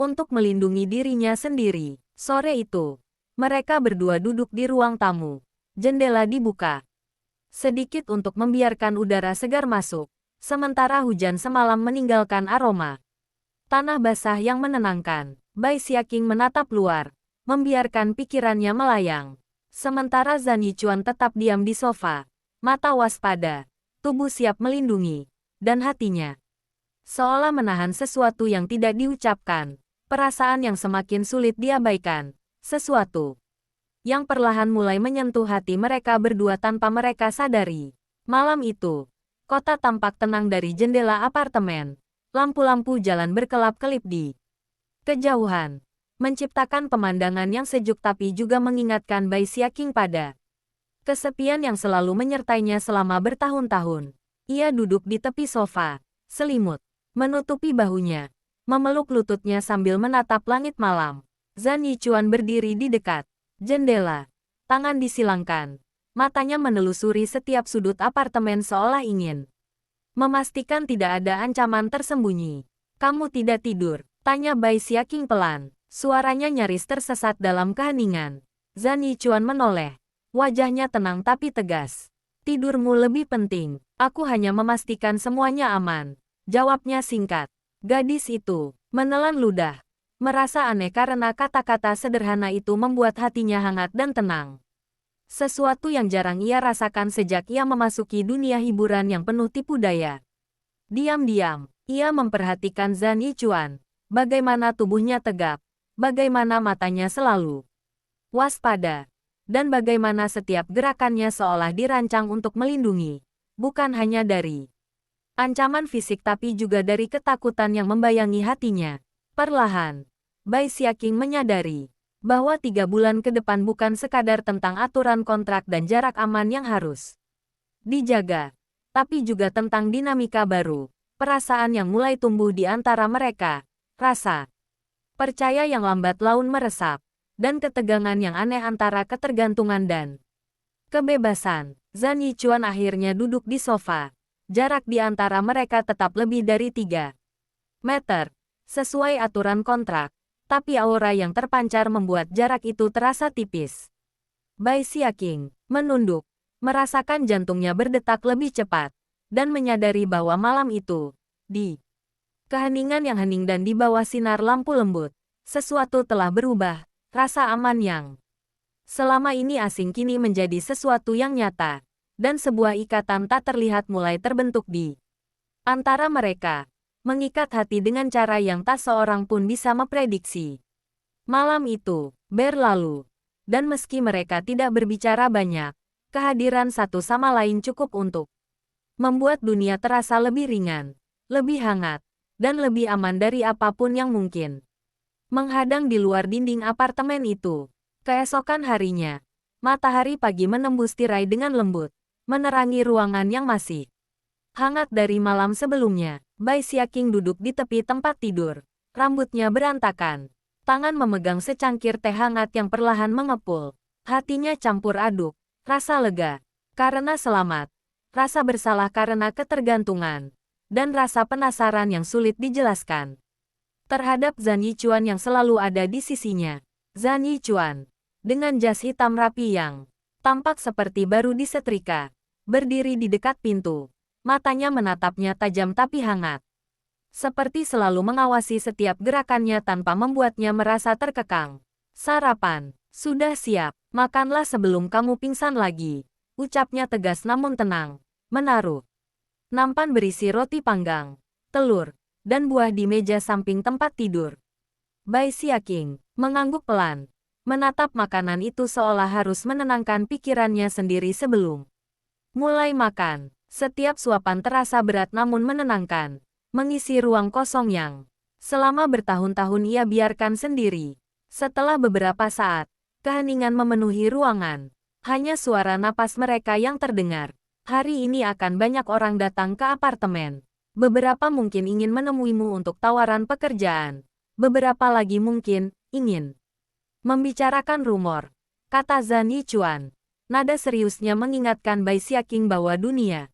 untuk melindungi dirinya sendiri. Sore itu, mereka berdua duduk di ruang tamu. Jendela dibuka sedikit untuk membiarkan udara segar masuk, sementara hujan semalam meninggalkan aroma tanah basah yang menenangkan. Bai Xiaqing menatap luar, membiarkan pikirannya melayang. Sementara Zhan Yichuan tetap diam di sofa, mata waspada, tubuh siap melindungi, dan hatinya seolah menahan sesuatu yang tidak diucapkan. Perasaan yang semakin sulit diabaikan, sesuatu yang perlahan mulai menyentuh hati mereka berdua tanpa mereka sadari. Malam itu, kota tampak tenang dari jendela apartemen. Lampu-lampu jalan berkelap-kelip di kejauhan, menciptakan pemandangan yang sejuk tapi juga mengingatkan Bai Xiaqing pada kesepian yang selalu menyertainya selama bertahun-tahun. Ia duduk di tepi sofa, selimut menutupi bahunya, memeluk lututnya sambil menatap langit malam. Zhan Yichuan berdiri di dekat jendela, tangan disilangkan, matanya menelusuri setiap sudut apartemen seolah ingin memastikan tidak ada ancaman tersembunyi. "Kamu tidak tidur?" tanya Bai Xiaqing pelan. Suaranya nyaris tersesat dalam keheningan. Zhan Yichuan menoleh, wajahnya tenang tapi tegas. "Tidurmu lebih penting. Aku hanya memastikan semuanya aman," jawabnya singkat. Gadis itu menelan ludah, merasa aneh karena kata-kata sederhana itu membuat hatinya hangat dan tenang. Sesuatu yang jarang ia rasakan sejak ia memasuki dunia hiburan yang penuh tipu daya. Diam-diam, ia memperhatikan Zhan Yichuan, bagaimana tubuhnya tegap, bagaimana matanya selalu waspada, dan bagaimana setiap gerakannya seolah dirancang untuk melindungi, bukan hanya dari ancaman fisik tapi juga dari ketakutan yang membayangi hatinya. Perlahan, Bai Xiaqing menyadari bahwa 3 bulan ke depan bukan sekadar tentang aturan kontrak dan jarak aman yang harus dijaga, tapi juga tentang dinamika baru, perasaan yang mulai tumbuh di antara mereka, rasa percaya yang lambat laun meresap, dan ketegangan yang aneh antara ketergantungan dan kebebasan. Zhan Yichuan akhirnya duduk di sofa. Jarak di antara mereka tetap lebih dari 3 meter, sesuai aturan kontrak, tapi aura yang terpancar membuat jarak itu terasa tipis. Bai Xiaqing menunduk, merasakan jantungnya berdetak lebih cepat, dan menyadari bahwa malam itu, di keheningan yang hening dan di bawah sinar lampu lembut, sesuatu telah berubah, rasa aman yang selama ini asing kini menjadi sesuatu yang nyata, dan sebuah ikatan tak terlihat mulai terbentuk di antara mereka, mengikat hati dengan cara yang tak seorang pun bisa memprediksi. Malam itu berlalu, dan meski mereka tidak berbicara banyak, kehadiran satu sama lain cukup untuk membuat dunia terasa lebih ringan, lebih hangat, dan lebih aman dari apapun yang mungkin menghadang di luar dinding apartemen itu. Keesokan harinya, matahari pagi menembus tirai dengan lembut, menerangi ruangan yang masih hangat dari malam sebelumnya. Bai Xiaqing duduk di tepi tempat tidur, rambutnya berantakan. Tangan memegang secangkir teh hangat yang perlahan mengepul. Hatinya campur aduk, rasa lega karena selamat, rasa bersalah karena ketergantungan, dan rasa penasaran yang sulit dijelaskan terhadap Zhan Yichuan yang selalu ada di sisinya. Zhan Yichuan, dengan jas hitam rapi yang tampak seperti baru disetrika, berdiri di dekat pintu. Matanya menatapnya tajam tapi hangat, seperti selalu mengawasi setiap gerakannya tanpa membuatnya merasa terkekang. Sarapan sudah siap, makanlah sebelum kamu pingsan lagi, ucapnya tegas namun tenang. Menaruh nampan berisi roti panggang, telur, dan buah di meja samping tempat tidur. Bai Xiaqing mengangguk pelan, menatap makanan itu seolah harus menenangkan pikirannya sendiri sebelum mulai makan. Setiap suapan terasa berat namun menenangkan, mengisi ruang kosong yang selama bertahun-tahun ia biarkan sendiri. Setelah beberapa saat, keheningan memenuhi ruangan. Hanya suara napas mereka yang terdengar. Hari ini akan banyak orang datang ke apartemen. Beberapa mungkin ingin menemuimu untuk tawaran pekerjaan. Beberapa lagi mungkin ingin membicarakan rumor, kata Zhan Yichuan. Nada seriusnya mengingatkan Bai Xiaqing bahwa dunia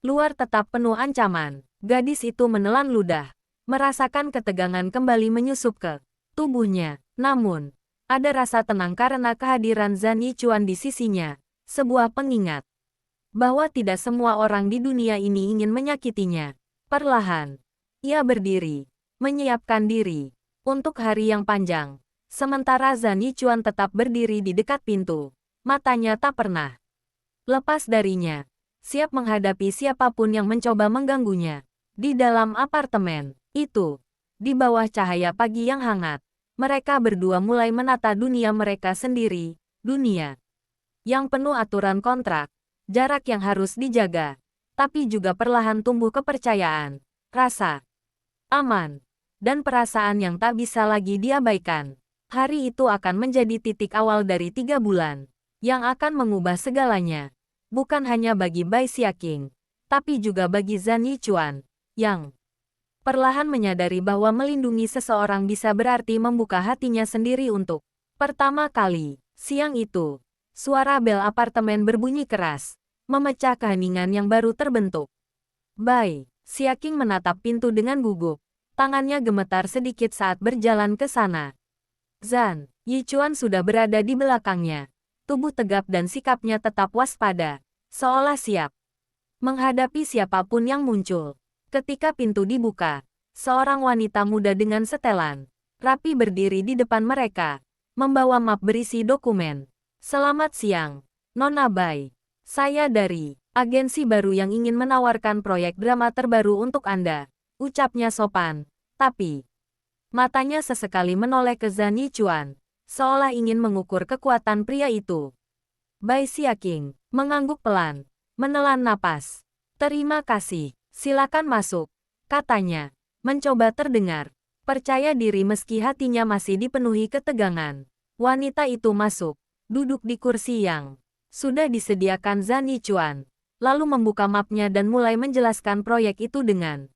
luar tetap penuh ancaman. Gadis itu menelan ludah, merasakan ketegangan kembali menyusup ke tubuhnya. Namun, ada rasa tenang karena kehadiran Zhan Yichuan di sisinya, sebuah pengingat bahwa tidak semua orang di dunia ini ingin menyakitinya. Perlahan, ia berdiri, menyiapkan diri untuk hari yang panjang. Sementara Zhan Yichuan tetap berdiri di dekat pintu, matanya tak pernah lepas darinya, siap menghadapi siapapun yang mencoba mengganggunya. Di dalam apartemen itu, di bawah cahaya pagi yang hangat, mereka berdua mulai menata dunia mereka sendiri, dunia yang penuh aturan kontrak, jarak yang harus dijaga, tapi juga perlahan tumbuh kepercayaan, rasa aman, dan perasaan yang tak bisa lagi diabaikan. Hari itu akan menjadi titik awal dari 3 bulan, yang akan mengubah segalanya. Bukan hanya bagi Bai Xiaqing, tapi juga bagi Zhan Yichuan, yang perlahan menyadari bahwa melindungi seseorang bisa berarti membuka hatinya sendiri untuk pertama kali. Siang itu, suara bel apartemen berbunyi keras, memecah keheningan yang baru terbentuk. Bai Xiaqing menatap pintu dengan gugup, tangannya gemetar sedikit saat berjalan ke sana. Zhan Yichuan sudah berada di belakangnya. Tubuh tegap dan sikapnya tetap waspada, seolah siap menghadapi siapapun yang muncul. Ketika pintu dibuka, seorang wanita muda dengan setelan rapi berdiri di depan mereka, membawa map berisi dokumen. Selamat siang, Nona Bai. Saya dari agensi baru yang ingin menawarkan proyek drama terbaru untuk Anda, ucapnya sopan, tapi matanya sesekali menoleh ke Zhan Yichuan, seolah ingin mengukur kekuatan pria itu. Bai Xiaqing mengangguk pelan, menelan napas. Terima kasih, silakan masuk, katanya, mencoba terdengar percaya diri meski hatinya masih dipenuhi ketegangan. Wanita itu masuk, duduk di kursi yang sudah disediakan Zhan Yichuan, lalu membuka mapnya dan mulai menjelaskan proyek itu dengan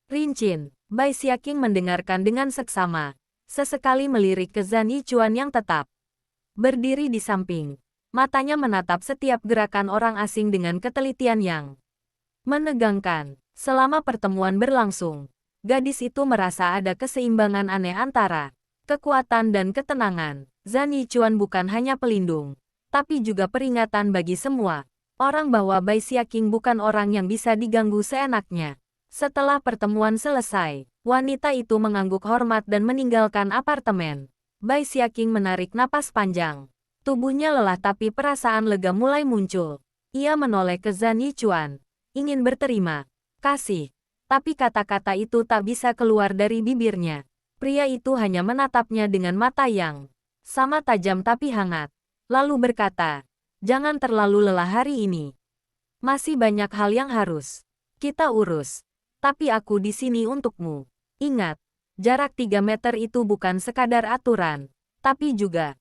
rinci. Bai Xiaqing mendengarkan dengan seksama, sesekali melirik ke Zhan Yichuan yang tetap berdiri di samping. Matanya menatap setiap gerakan orang asing dengan ketelitian yang menegangkan. Selama pertemuan berlangsung, gadis itu merasa ada keseimbangan aneh antara kekuatan dan ketenangan. Zhan Yichuan bukan hanya pelindung, tapi juga peringatan bagi semua orang bahwa Bai Xiaqing bukan orang yang bisa diganggu seenaknya. Setelah pertemuan selesai, wanita itu mengangguk hormat dan meninggalkan apartemen. Bai Xiaqing menarik napas panjang. Tubuhnya lelah tapi perasaan lega mulai muncul. Ia menoleh ke Zhan Yichuan, ingin berterima kasih. Tapi kata-kata itu tak bisa keluar dari bibirnya. Pria itu hanya menatapnya dengan mata yang sama tajam tapi hangat. Lalu berkata, "Jangan terlalu lelah hari ini. Masih banyak hal yang harus kita urus. Tapi aku di sini untukmu. Ingat, jarak 3 meter itu bukan sekadar aturan, tapi juga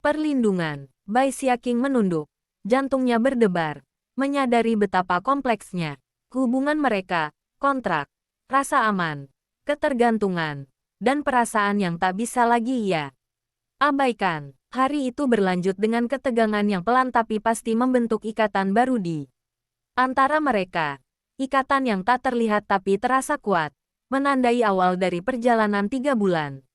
perlindungan." Bai Xiaqing menunduk. Jantungnya berdebar, menyadari betapa kompleksnya hubungan mereka, kontrak, rasa aman, ketergantungan, dan perasaan yang tak bisa lagi ia abaikan. Hari itu berlanjut dengan ketegangan yang pelan tapi pasti membentuk ikatan baru di antara mereka. Ikatan yang tak terlihat tapi terasa kuat, menandai awal dari perjalanan 3 bulan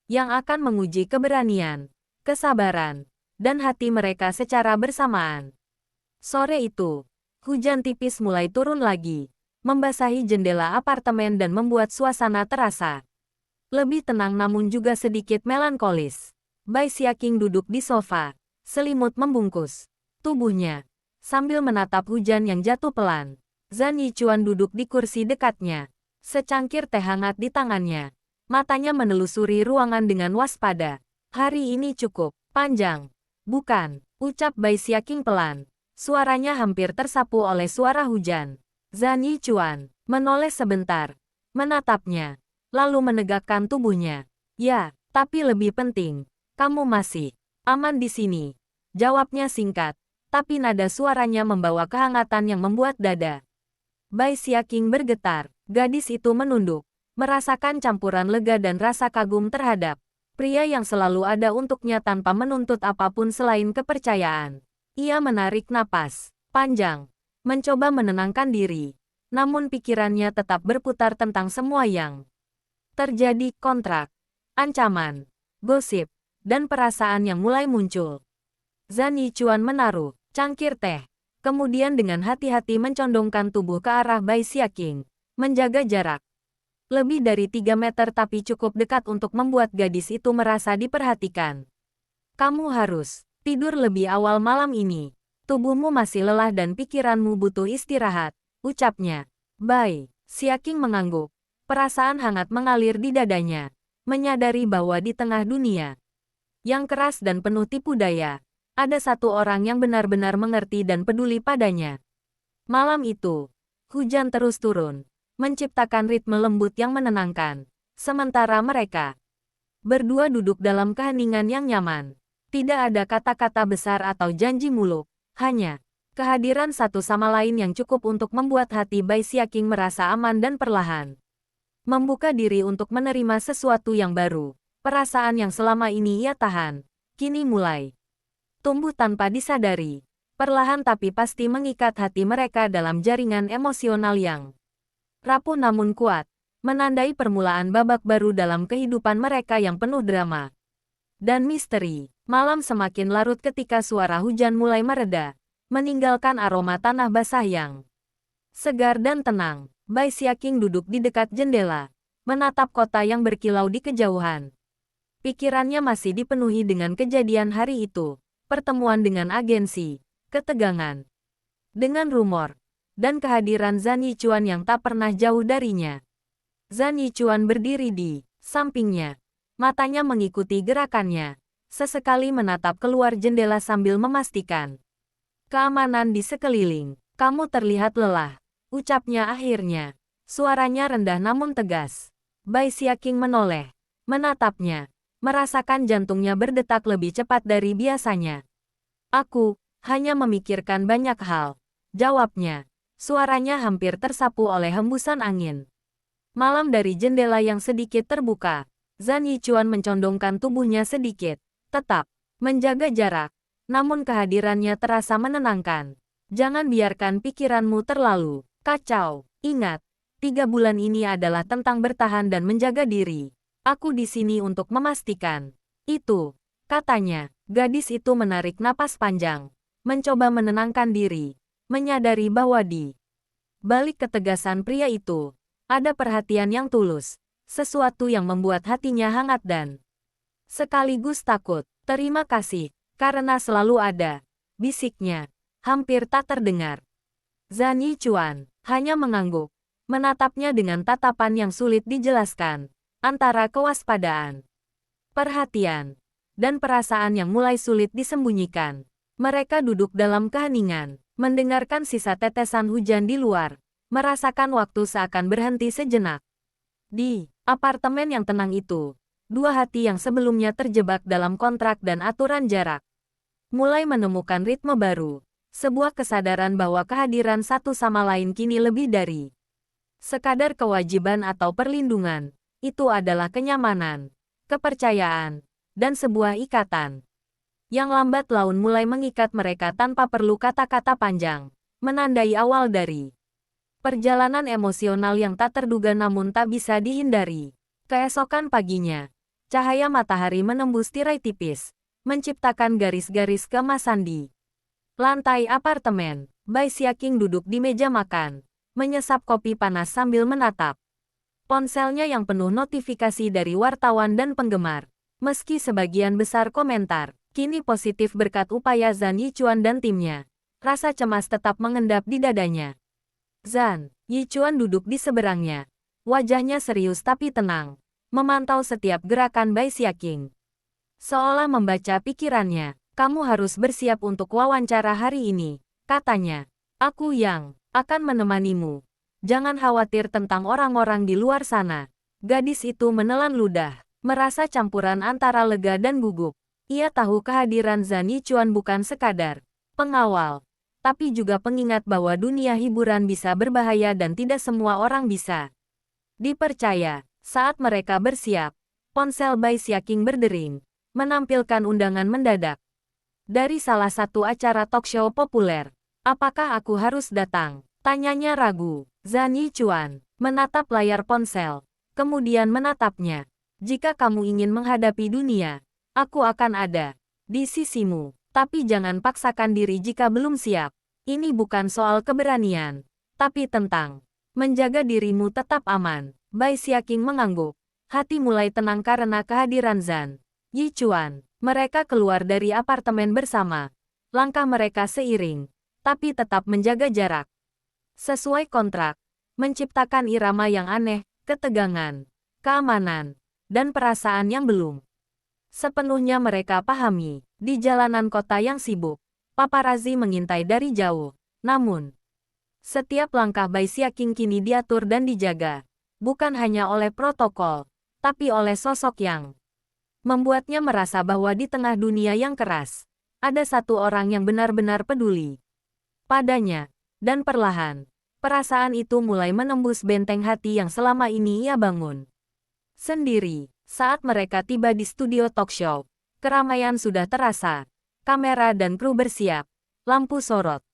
yang akan menguji keberanian, kesabaran, dan hati mereka secara bersamaan. Sore itu, hujan tipis mulai turun lagi, membasahi jendela apartemen dan membuat suasana terasa lebih tenang namun juga sedikit melankolis. Bai Xiaqing duduk di sofa, selimut membungkus tubuhnya, sambil menatap hujan yang jatuh pelan. Zhan Yichuan duduk di kursi dekatnya, secangkir teh hangat di tangannya. Matanya menelusuri ruangan dengan waspada. "Hari ini cukup panjang, bukan?" ucap Bai Xiaqing pelan. Suaranya hampir tersapu oleh suara hujan. Zhan Yichuan menoleh sebentar, menatapnya, lalu menegakkan tubuhnya. "Ya, tapi lebih penting, kamu masih aman di sini," jawabnya singkat, tapi nada suaranya membawa kehangatan yang membuat dada Bai Xiaqing bergetar. Gadis itu menunduk, merasakan campuran lega dan rasa kagum terhadap pria yang selalu ada untuknya tanpa menuntut apapun selain kepercayaan. Ia menarik napas panjang, mencoba menenangkan diri, namun pikirannya tetap berputar tentang semua yang terjadi, kontrak, ancaman, gosip, dan perasaan yang mulai muncul. Zhan Yichuan menaruh cangkir teh, kemudian dengan hati-hati mencondongkan tubuh ke arah Bai Xiaqing, menjaga jarak lebih dari 3 meter tapi cukup dekat untuk membuat gadis itu merasa diperhatikan. "Kamu harus tidur lebih awal malam ini. Tubuhmu masih lelah dan pikiranmu butuh istirahat," ucapnya. Bai Xiaqing mengangguk. Perasaan hangat mengalir di dadanya, menyadari bahwa di tengah dunia yang keras dan penuh tipu daya, ada satu orang yang benar-benar mengerti dan peduli padanya. Malam itu, hujan terus turun, menciptakan ritme lembut yang menenangkan. Sementara mereka berdua duduk dalam keheningan yang nyaman. Tidak ada kata-kata besar atau janji muluk, hanya kehadiran satu sama lain yang cukup untuk membuat hati Bai Xiaqing merasa aman dan perlahan membuka diri untuk menerima sesuatu yang baru. Perasaan yang selama ini ia tahan, kini mulai tumbuh tanpa disadari. Perlahan tapi pasti mengikat hati mereka dalam jaringan emosional yang rapuh namun kuat, menandai permulaan babak baru dalam kehidupan mereka yang penuh drama dan misteri. Malam semakin larut ketika suara hujan mulai mereda, meninggalkan aroma tanah basah yang segar dan tenang. Bai Xiaqing duduk di dekat jendela, menatap kota yang berkilau di kejauhan. Pikirannya masih dipenuhi dengan kejadian hari itu, pertemuan dengan agensi, ketegangan dengan rumor, dan kehadiran Zhan Yichuan yang tak pernah jauh darinya. Zhan Yichuan berdiri di sampingnya, matanya mengikuti gerakannya, sesekali menatap keluar jendela sambil memastikan keamanan di sekeliling. "Kamu terlihat lelah," ucapnya akhirnya. Suaranya rendah namun tegas. Bai Xiaqing menoleh, menatapnya, merasakan jantungnya berdetak lebih cepat dari biasanya. "Aku hanya memikirkan banyak hal," jawabnya. Suaranya hampir tersapu oleh hembusan angin. Malam dari jendela yang sedikit terbuka, Zhan Yichuan mencondongkan tubuhnya sedikit, tetap menjaga jarak, namun kehadirannya terasa menenangkan. "Jangan biarkan pikiranmu terlalu kacau. Ingat, 3 bulan ini adalah tentang bertahan dan menjaga diri. Aku di sini untuk memastikan itu." katanya. Gadis itu menarik napas panjang, mencoba menenangkan diri, menyadari bahwa di balik ketegasan pria itu, ada perhatian yang tulus, sesuatu yang membuat hatinya hangat dan sekaligus takut. Terima kasih, karena selalu ada, bisiknya, hampir tak terdengar. Zhan Yichuan hanya mengangguk, menatapnya dengan tatapan yang sulit dijelaskan, antara kewaspadaan, perhatian, dan perasaan yang mulai sulit disembunyikan. Mereka duduk dalam keheningan, mendengarkan sisa tetesan hujan di luar, merasakan waktu seakan berhenti sejenak. Di apartemen yang tenang itu, dua hati yang sebelumnya terjebak dalam kontrak dan aturan jarak, mulai menemukan ritme baru. Sebuah kesadaran bahwa kehadiran satu sama lain kini lebih dari sekadar kewajiban atau perlindungan. Itu adalah kenyamanan, kepercayaan, dan sebuah ikatan. Yang lambat laun mulai mengikat mereka tanpa perlu kata-kata panjang, menandai awal dari perjalanan emosional yang tak terduga namun tak bisa dihindari. Keesokan paginya, cahaya matahari menembus tirai tipis, menciptakan garis-garis keemasan di lantai apartemen. Bai Xiaqing duduk di meja makan, menyesap kopi panas sambil menatap ponselnya yang penuh notifikasi dari wartawan dan penggemar. Meski sebagian besar komentar kini positif berkat upaya Zhan Yichuan dan timnya, rasa cemas tetap mengendap di dadanya. Zhan Yichuan duduk di seberangnya, wajahnya serius tapi tenang, memantau setiap gerakan Bai Xiaqing. Seolah membaca pikirannya. Kamu harus bersiap untuk wawancara hari ini, katanya. Aku yang akan menemanimu. Jangan khawatir tentang orang-orang di luar sana. Gadis itu menelan ludah, merasa campuran antara lega dan gugup. Ia tahu kehadiran Zhan Yichuan bukan sekadar pengawal, tapi juga pengingat bahwa dunia hiburan bisa berbahaya dan tidak semua orang bisa dipercaya. Saat mereka bersiap, ponsel Bai Xiaqing berdering, menampilkan undangan mendadak dari salah satu acara talkshow populer. Apakah aku harus datang? Tanyanya ragu. Zhan Yichuan menatap layar ponsel, kemudian menatapnya. Jika kamu ingin menghadapi dunia, aku akan ada di sisimu. Tapi jangan paksakan diri jika belum siap. Ini bukan soal keberanian, tapi tentang menjaga dirimu tetap aman. Bai Xiaqing mengangguk. Hati mulai tenang karena kehadiran Zhan Yichuan. Mereka keluar dari apartemen bersama. Langkah mereka seiring, tapi tetap menjaga jarak. Sesuai kontrak, menciptakan irama yang aneh, ketegangan, keamanan, dan perasaan yang belum sepenuhnya mereka pahami. Di jalanan kota yang sibuk, paparazi mengintai dari jauh. Namun, setiap langkah Bai Xiaqing kini diatur dan dijaga, bukan hanya oleh protokol, tapi oleh sosok yang membuatnya merasa bahwa di tengah dunia yang keras, ada satu orang yang benar-benar peduli padanya. Dan perlahan, perasaan itu mulai menembus benteng hati yang selama ini ia bangun sendiri. Saat mereka tiba di studio talkshow, keramaian sudah terasa. Kamera dan kru bersiap, lampu sorot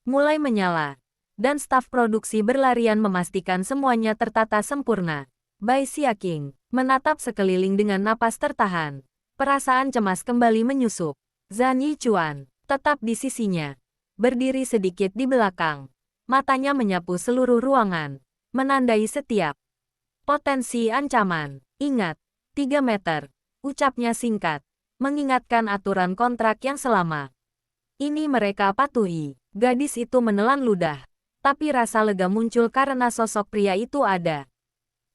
mulai menyala, dan staf produksi berlarian memastikan semuanya tertata sempurna. Bai Xiaqing menatap sekeliling dengan napas tertahan. Perasaan cemas kembali menyusup. Zhan Yichuan tetap di sisinya, berdiri sedikit di belakang. Matanya menyapu seluruh ruangan, menandai setiap potensi ancaman. Ingat, 3 meter, ucapnya singkat, mengingatkan aturan kontrak yang selama ini mereka patuhi. Gadis itu menelan ludah, tapi rasa lega muncul karena sosok pria itu ada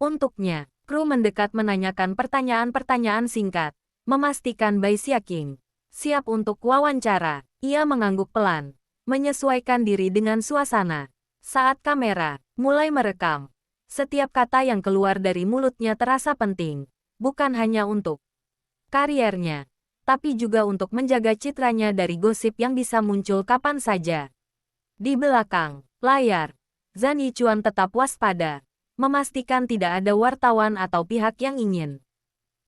untuknya. Kru mendekat menanyakan pertanyaan-pertanyaan singkat, memastikan Bai Xiaqing siap untuk wawancara. Ia mengangguk pelan, menyesuaikan diri dengan suasana. Saat kamera mulai merekam, setiap kata yang keluar dari mulutnya terasa penting, bukan hanya untuk kariernya, tapi juga untuk menjaga citranya dari gosip yang bisa muncul kapan saja. Di belakang layar, Zhan Yichuan tetap waspada, memastikan tidak ada wartawan atau pihak yang ingin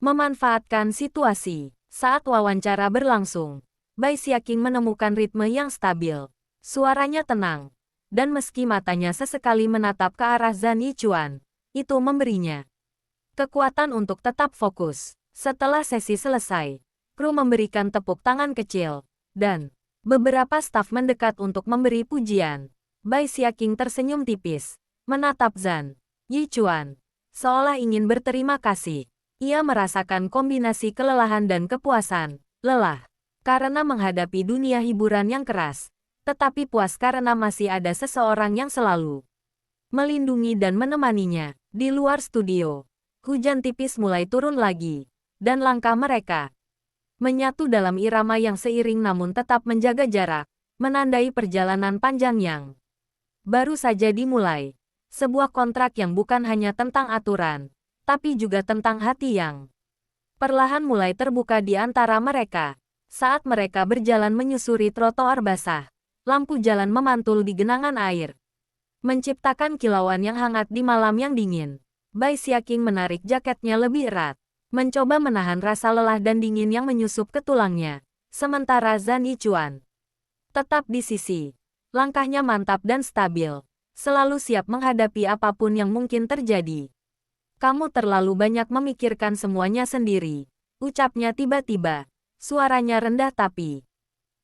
memanfaatkan situasi. Saat wawancara berlangsung, Bai Xiaqing menemukan ritme yang stabil. Suaranya tenang, dan meski matanya sesekali menatap ke arah Zhan Yichuan, itu memberinya kekuatan untuk tetap fokus. Setelah sesi selesai, Kru memberikan tepuk tangan kecil, dan beberapa staf mendekat untuk memberi pujian. Bai Xiaqing tersenyum tipis, menatap Zhan Yichuan, seolah ingin berterima kasih. Ia merasakan kombinasi kelelahan dan kepuasan. Lelah karena menghadapi dunia hiburan yang keras, tetapi puas karena masih ada seseorang yang selalu melindungi dan menemaninya. Di luar studio, hujan tipis mulai turun lagi, dan langkah mereka menyatu dalam irama yang seiring namun tetap menjaga jarak, menandai perjalanan panjang yang baru saja dimulai. Sebuah kontrak yang bukan hanya tentang aturan, tapi juga tentang hati yang perlahan mulai terbuka di antara mereka. Saat mereka berjalan menyusuri trotoar basah, lampu jalan memantul di genangan air, menciptakan kilauan yang hangat di malam yang dingin. Bai Xiaqing menarik jaketnya lebih erat, mencoba menahan rasa lelah dan dingin yang menyusup ke tulangnya. Sementara Zhan Yichuan tetap di sisi. Langkahnya mantap dan stabil, selalu siap menghadapi apapun yang mungkin terjadi. Kamu terlalu banyak memikirkan semuanya sendiri, ucapnya tiba-tiba. Suaranya rendah tapi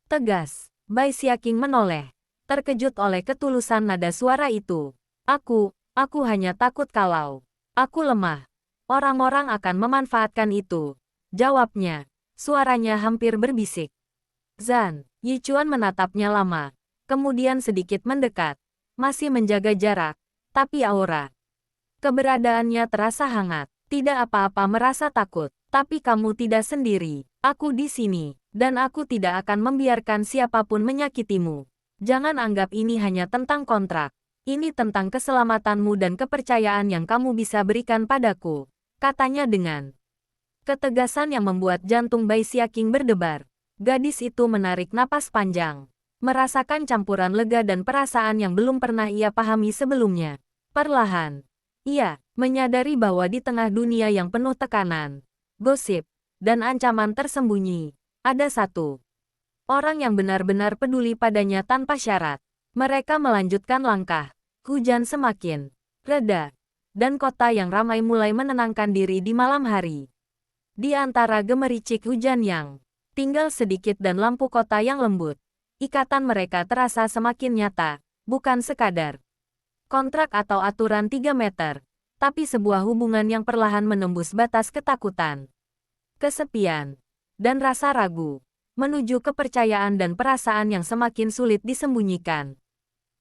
tegas. Bai Xiaqing menoleh, terkejut oleh ketulusan nada suara itu. Aku hanya takut kalau aku lemah. Orang-orang akan memanfaatkan itu. Jawabnya, suaranya hampir berbisik. Zhan Yichuan menatapnya lama, kemudian sedikit mendekat, masih menjaga jarak, tapi aura keberadaannya terasa hangat. Tidak apa-apa merasa takut, tapi kamu tidak sendiri. Aku di sini, dan aku tidak akan membiarkan siapapun menyakitimu. Jangan anggap ini hanya tentang kontrak. Ini tentang keselamatanmu dan kepercayaan yang kamu bisa berikan padaku, katanya dengan ketegasan yang membuat jantung Bai Xiaqing berdebar. Gadis itu menarik napas panjang, merasakan campuran lega dan perasaan yang belum pernah ia pahami sebelumnya. Perlahan, ia menyadari bahwa di tengah dunia yang penuh tekanan, gosip, dan ancaman tersembunyi, ada satu orang yang benar-benar peduli padanya tanpa syarat. Mereka melanjutkan langkah. Hujan semakin reda, dan kota yang ramai mulai menenangkan diri di malam hari. Di antara gemericik hujan yang tinggal sedikit dan lampu kota yang lembut, ikatan mereka terasa semakin nyata, bukan sekadar kontrak atau aturan 3 meter, tapi sebuah hubungan yang perlahan menembus batas ketakutan, kesepian, dan rasa ragu, menuju kepercayaan dan perasaan yang semakin sulit disembunyikan.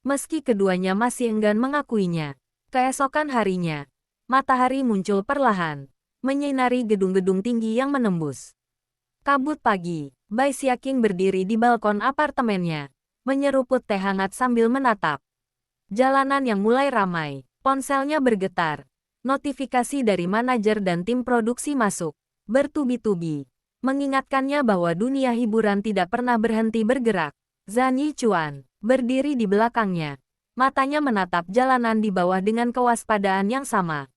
Meski keduanya masih enggan mengakuinya, keesokan harinya, matahari muncul perlahan, menyinari gedung-gedung tinggi yang menembus kabut pagi. Bai Xiaqing berdiri di balkon apartemennya, menyeruput teh hangat sambil menatap jalanan yang mulai ramai. Ponselnya bergetar. Notifikasi dari manajer dan tim produksi masuk bertubi-tubi, mengingatkannya bahwa dunia hiburan tidak pernah berhenti bergerak. Zhan Yichuan berdiri di belakangnya, matanya menatap jalanan di bawah dengan kewaspadaan yang sama.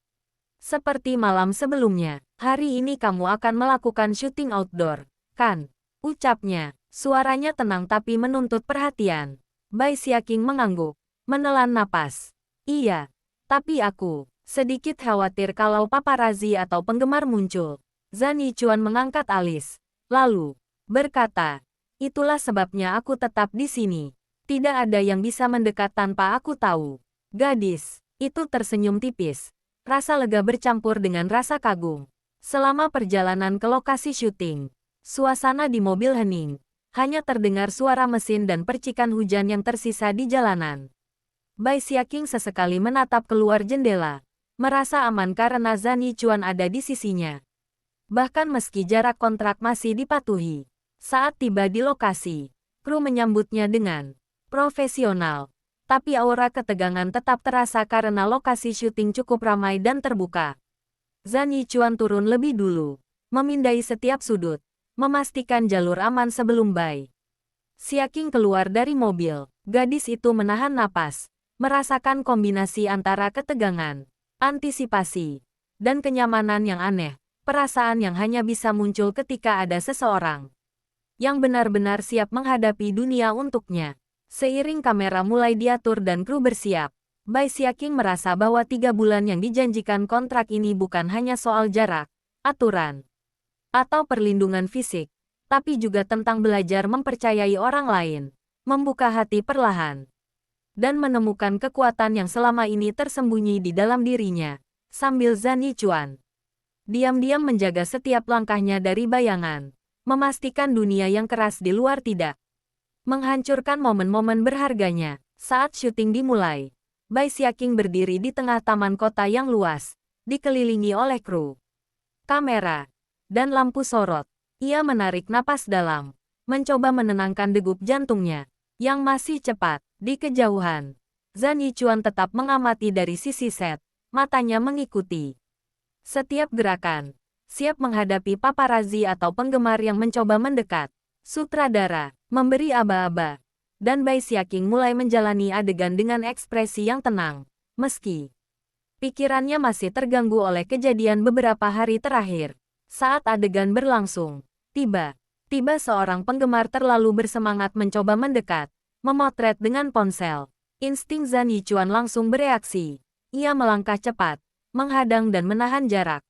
Seperti malam sebelumnya, hari ini kamu akan melakukan syuting outdoor, kan? Ucapnya, suaranya tenang tapi menuntut perhatian. Bai Xiaqing mengangguk, menelan napas. Iya, tapi aku sedikit khawatir kalau paparazi atau penggemar muncul. Zhan Yichuan mengangkat alis, lalu berkata, itulah sebabnya aku tetap di sini. Tidak ada yang bisa mendekat tanpa aku tahu. Gadis itu tersenyum tipis, rasa lega bercampur dengan rasa kagum. Selama perjalanan ke lokasi syuting, suasana di mobil hening. Hanya terdengar suara mesin dan percikan hujan yang tersisa di jalanan. Bai Xiaqing sesekali menatap keluar jendela, merasa aman karena Zhan Yichuan ada di sisinya. Bahkan meski jarak kontrak masih dipatuhi, saat tiba di lokasi, kru menyambutnya dengan profesional. Tapi aura ketegangan tetap terasa karena lokasi syuting cukup ramai dan terbuka. Zhan Yichuan turun lebih dulu, memindai setiap sudut, memastikan jalur aman sebelum Bai Xiaqing keluar dari mobil. Gadis itu menahan napas, merasakan kombinasi antara ketegangan, antisipasi, dan kenyamanan yang aneh, perasaan yang hanya bisa muncul ketika ada seseorang yang benar-benar siap menghadapi dunia untuknya. Seiring kamera mulai diatur dan kru bersiap, Bai Xiaqing merasa bahwa 3 bulan yang dijanjikan kontrak ini bukan hanya soal jarak, aturan, atau perlindungan fisik, tapi juga tentang belajar mempercayai orang lain, membuka hati perlahan, dan menemukan kekuatan yang selama ini tersembunyi di dalam dirinya. Sambil Zhan Yichuan diam-diam menjaga setiap langkahnya dari bayangan, memastikan dunia yang keras di luar tidak menghancurkan momen-momen berharganya. Saat syuting dimulai, Bai Xiaqing berdiri di tengah taman kota yang luas, dikelilingi oleh kru, kamera, dan lampu sorot. Ia menarik napas dalam, mencoba menenangkan degup jantungnya yang masih cepat. Di kejauhan, Zhan Yichuan tetap mengamati dari sisi set, matanya mengikuti setiap gerakan, siap menghadapi paparazi atau penggemar yang mencoba mendekat. Sutradara memberi aba-aba, dan Bai Xiaqing mulai menjalani adegan dengan ekspresi yang tenang, meski pikirannya masih terganggu oleh kejadian beberapa hari terakhir. Saat adegan berlangsung, tiba-tiba seorang penggemar terlalu bersemangat mencoba mendekat, memotret dengan ponsel. Insting Zhan Yichuan langsung bereaksi. Ia melangkah cepat, menghadang dan menahan jarak.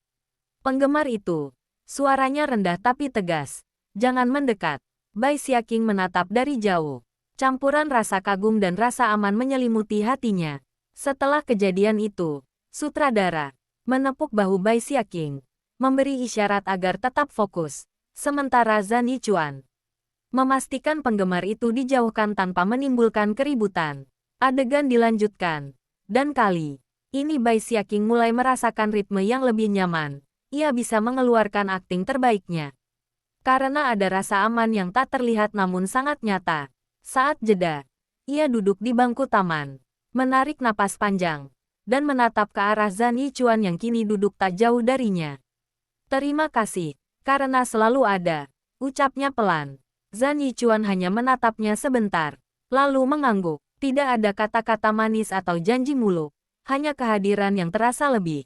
Penggemar itu, suaranya rendah tapi tegas. Jangan mendekat. Bai Xiaqing menatap dari jauh. Campuran rasa kagum dan rasa aman menyelimuti hatinya. Setelah kejadian itu, sutradara menepuk bahu Bai Xiaqing, memberi isyarat agar tetap fokus. Sementara Zhan Yichuan memastikan penggemar itu dijauhkan tanpa menimbulkan keributan. Adegan dilanjutkan, dan kali ini Bai Xiaqing mulai merasakan ritme yang lebih nyaman. Ia bisa mengeluarkan akting terbaiknya karena ada rasa aman yang tak terlihat namun sangat nyata. Saat jeda, ia duduk di bangku taman, menarik napas panjang, dan menatap ke arah Zhan Yichuan yang kini duduk tak jauh darinya. Terima kasih, karena selalu ada, ucapnya pelan. Zhan Yichuan hanya menatapnya sebentar, lalu mengangguk. Tidak ada kata-kata manis atau janji muluk, hanya kehadiran yang terasa lebih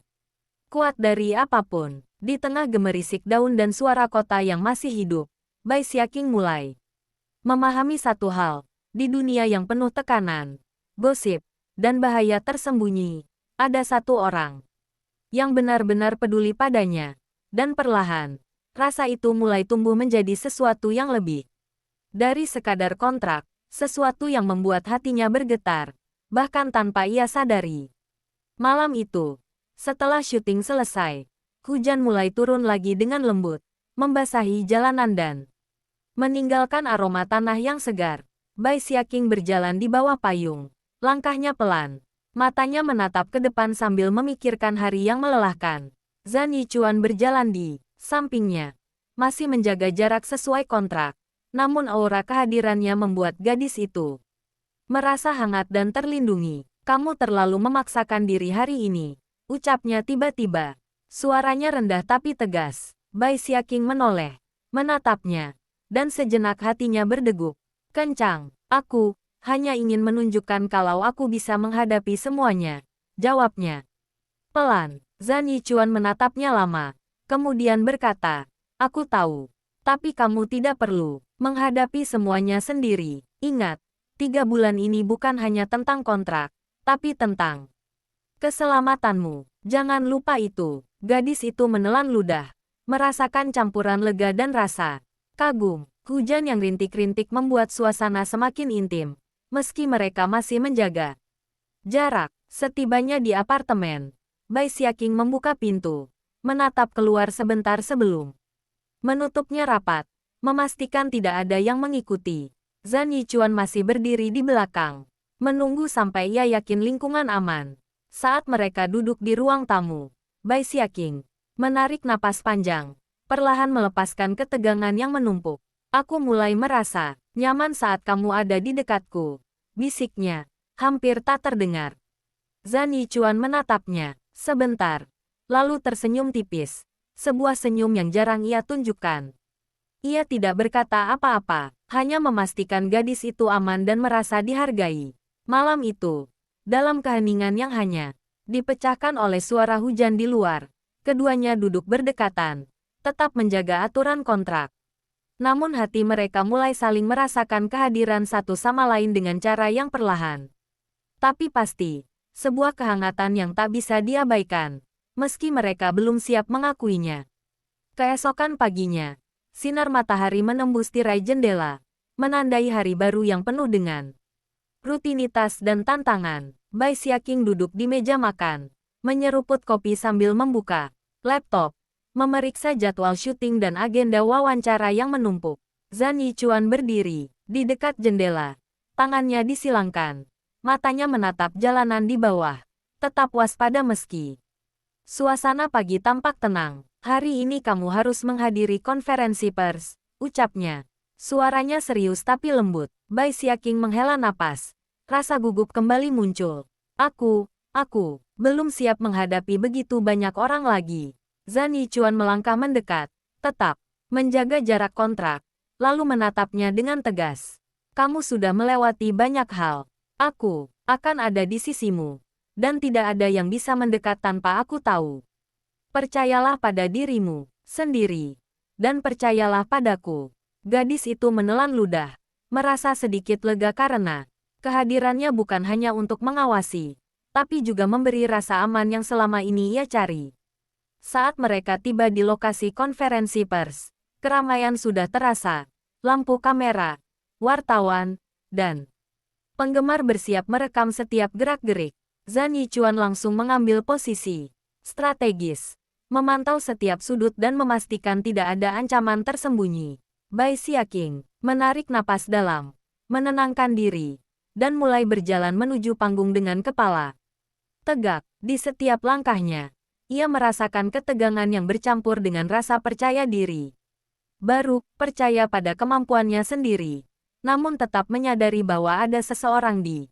kuat dari apapun. Di tengah gemerisik daun dan suara kota yang masih hidup, Bai Xiaqing mulai memahami satu hal. Di dunia yang penuh tekanan, gosip, dan bahaya tersembunyi, ada satu orang yang benar-benar peduli padanya. Dan perlahan, rasa itu mulai tumbuh menjadi sesuatu yang lebih dari sekadar kontrak. Sesuatu yang membuat hatinya bergetar, bahkan tanpa ia sadari. Malam itu, setelah syuting selesai, hujan mulai turun lagi dengan lembut, membasahi jalanan dan meninggalkan aroma tanah yang segar. Bai Xiaqing berjalan di bawah payung, langkahnya pelan, matanya menatap ke depan sambil memikirkan hari yang melelahkan. Zhan Yichuan berjalan di sampingnya, masih menjaga jarak sesuai kontrak. Namun aura kehadirannya membuat gadis itu merasa hangat dan terlindungi. Kamu terlalu memaksakan diri hari ini, ucapnya tiba-tiba. Suaranya rendah tapi tegas. Bai Xiaqing menoleh, menatapnya, dan sejenak hatinya berdegup kencang. Aku hanya ingin menunjukkan kalau aku bisa menghadapi semuanya, jawabnya pelan. Zhan Yichuan menatapnya lama, kemudian berkata, aku tahu, tapi kamu tidak perlu menghadapi semuanya sendiri. Ingat, 3 bulan ini bukan hanya tentang kontrak, tapi tentang keselamatanmu. Jangan lupa itu. Gadis itu menelan ludah, merasakan campuran lega dan rasa kagum. Hujan yang rintik-rintik membuat suasana semakin intim, meski mereka masih menjaga jarak. Setibanya di apartemen, Bai Xiaqing membuka pintu, menatap keluar sebentar sebelum menutupnya rapat, memastikan tidak ada yang mengikuti. Zhan Yichuan masih berdiri di belakang, menunggu sampai ia yakin lingkungan aman. Saat mereka duduk di ruang tamu, Bai Xiaqing menarik napas panjang, perlahan melepaskan ketegangan yang menumpuk. Aku mulai merasa nyaman saat kamu ada di dekatku, bisiknya, hampir tak terdengar. Zhan Yichuan menatapnya sebentar, lalu tersenyum tipis, sebuah senyum yang jarang ia tunjukkan. Ia tidak berkata apa-apa, hanya memastikan gadis itu aman dan merasa dihargai. Malam itu, dalam keheningan yang hanya dipecahkan oleh suara hujan di luar, keduanya duduk berdekatan, tetap menjaga aturan kontrak. Namun hati mereka mulai saling merasakan kehadiran satu sama lain dengan cara yang perlahan. Tapi pasti, sebuah kehangatan yang tak bisa diabaikan, meski mereka belum siap mengakuinya. Keesokan paginya, Sinar matahari menembus tirai jendela, menandai hari baru yang penuh dengan rutinitas dan tantangan. Bai Xiaqing duduk di meja makan, menyeruput kopi sambil membuka laptop, memeriksa jadwal syuting dan agenda wawancara yang menumpuk. Zhan Yichuan berdiri di dekat jendela, tangannya disilangkan, matanya menatap jalanan di bawah, tetap waspada meski suasana pagi tampak tenang. Hari ini kamu harus menghadiri konferensi pers, ucapnya. Suaranya serius tapi lembut. Bai Xiaqing menghela napas. Rasa gugup kembali muncul. Aku belum siap menghadapi begitu banyak orang lagi. Zhan Yichuan melangkah mendekat, tetap menjaga jarak kontrak, lalu menatapnya dengan tegas. Kamu sudah melewati banyak hal. Aku akan ada di sisimu. Dan tidak ada yang bisa mendekat tanpa aku tahu. Percayalah pada dirimu sendiri. Dan percayalah padaku. Gadis itu menelan ludah, merasa sedikit lega karena kehadirannya bukan hanya untuk mengawasi, tapi juga memberi rasa aman yang selama ini ia cari. Saat mereka tiba di lokasi konferensi pers, keramaian sudah terasa. Lampu kamera, wartawan, dan penggemar bersiap merekam setiap gerak-gerik. Zhan Yichuan langsung mengambil posisi strategis, memantau setiap sudut dan memastikan tidak ada ancaman tersembunyi. Bai Xiaqing menarik napas dalam, menenangkan diri, dan mulai berjalan menuju panggung dengan kepala tegak. Di setiap langkahnya, ia merasakan ketegangan yang bercampur dengan rasa percaya diri. Baru percaya pada kemampuannya sendiri, namun tetap menyadari bahwa ada seseorang di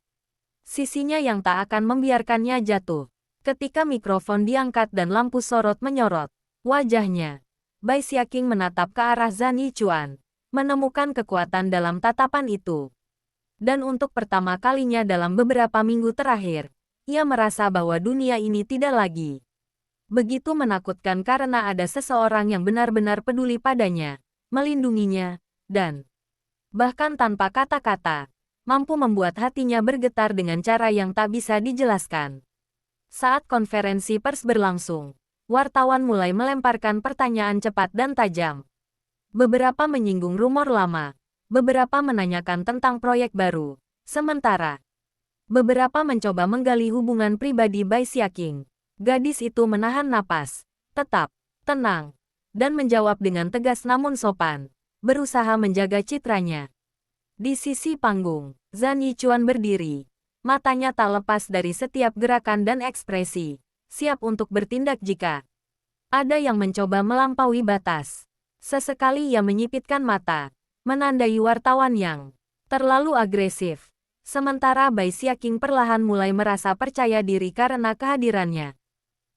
sisinya yang tak akan membiarkannya jatuh. Ketika mikrofon diangkat dan lampu sorot menyorot wajahnya, Bai Xiaqing menatap ke arah Zhan Yichuan, menemukan kekuatan dalam tatapan itu. Dan untuk pertama kalinya dalam beberapa minggu terakhir, ia merasa bahwa dunia ini tidak lagi begitu menakutkan karena ada seseorang yang benar-benar peduli padanya, melindunginya, dan bahkan tanpa kata-kata, mampu membuat hatinya bergetar dengan cara yang tak bisa dijelaskan. Saat konferensi pers berlangsung, wartawan mulai melemparkan pertanyaan cepat dan tajam. Beberapa menyinggung rumor lama, beberapa menanyakan tentang proyek baru, sementara beberapa mencoba menggali hubungan pribadi Bai Xiaqing. Gadis itu menahan napas, tetap tenang, dan menjawab dengan tegas namun sopan, berusaha menjaga citranya. Di sisi panggung, Zhan Yichuan berdiri. Matanya tak lepas dari setiap gerakan dan ekspresi, siap untuk bertindak jika ada yang mencoba melampaui batas. Sesekali ia menyipitkan mata, menandai wartawan yang terlalu agresif. Sementara Bai Xiaqing perlahan mulai merasa percaya diri karena kehadirannya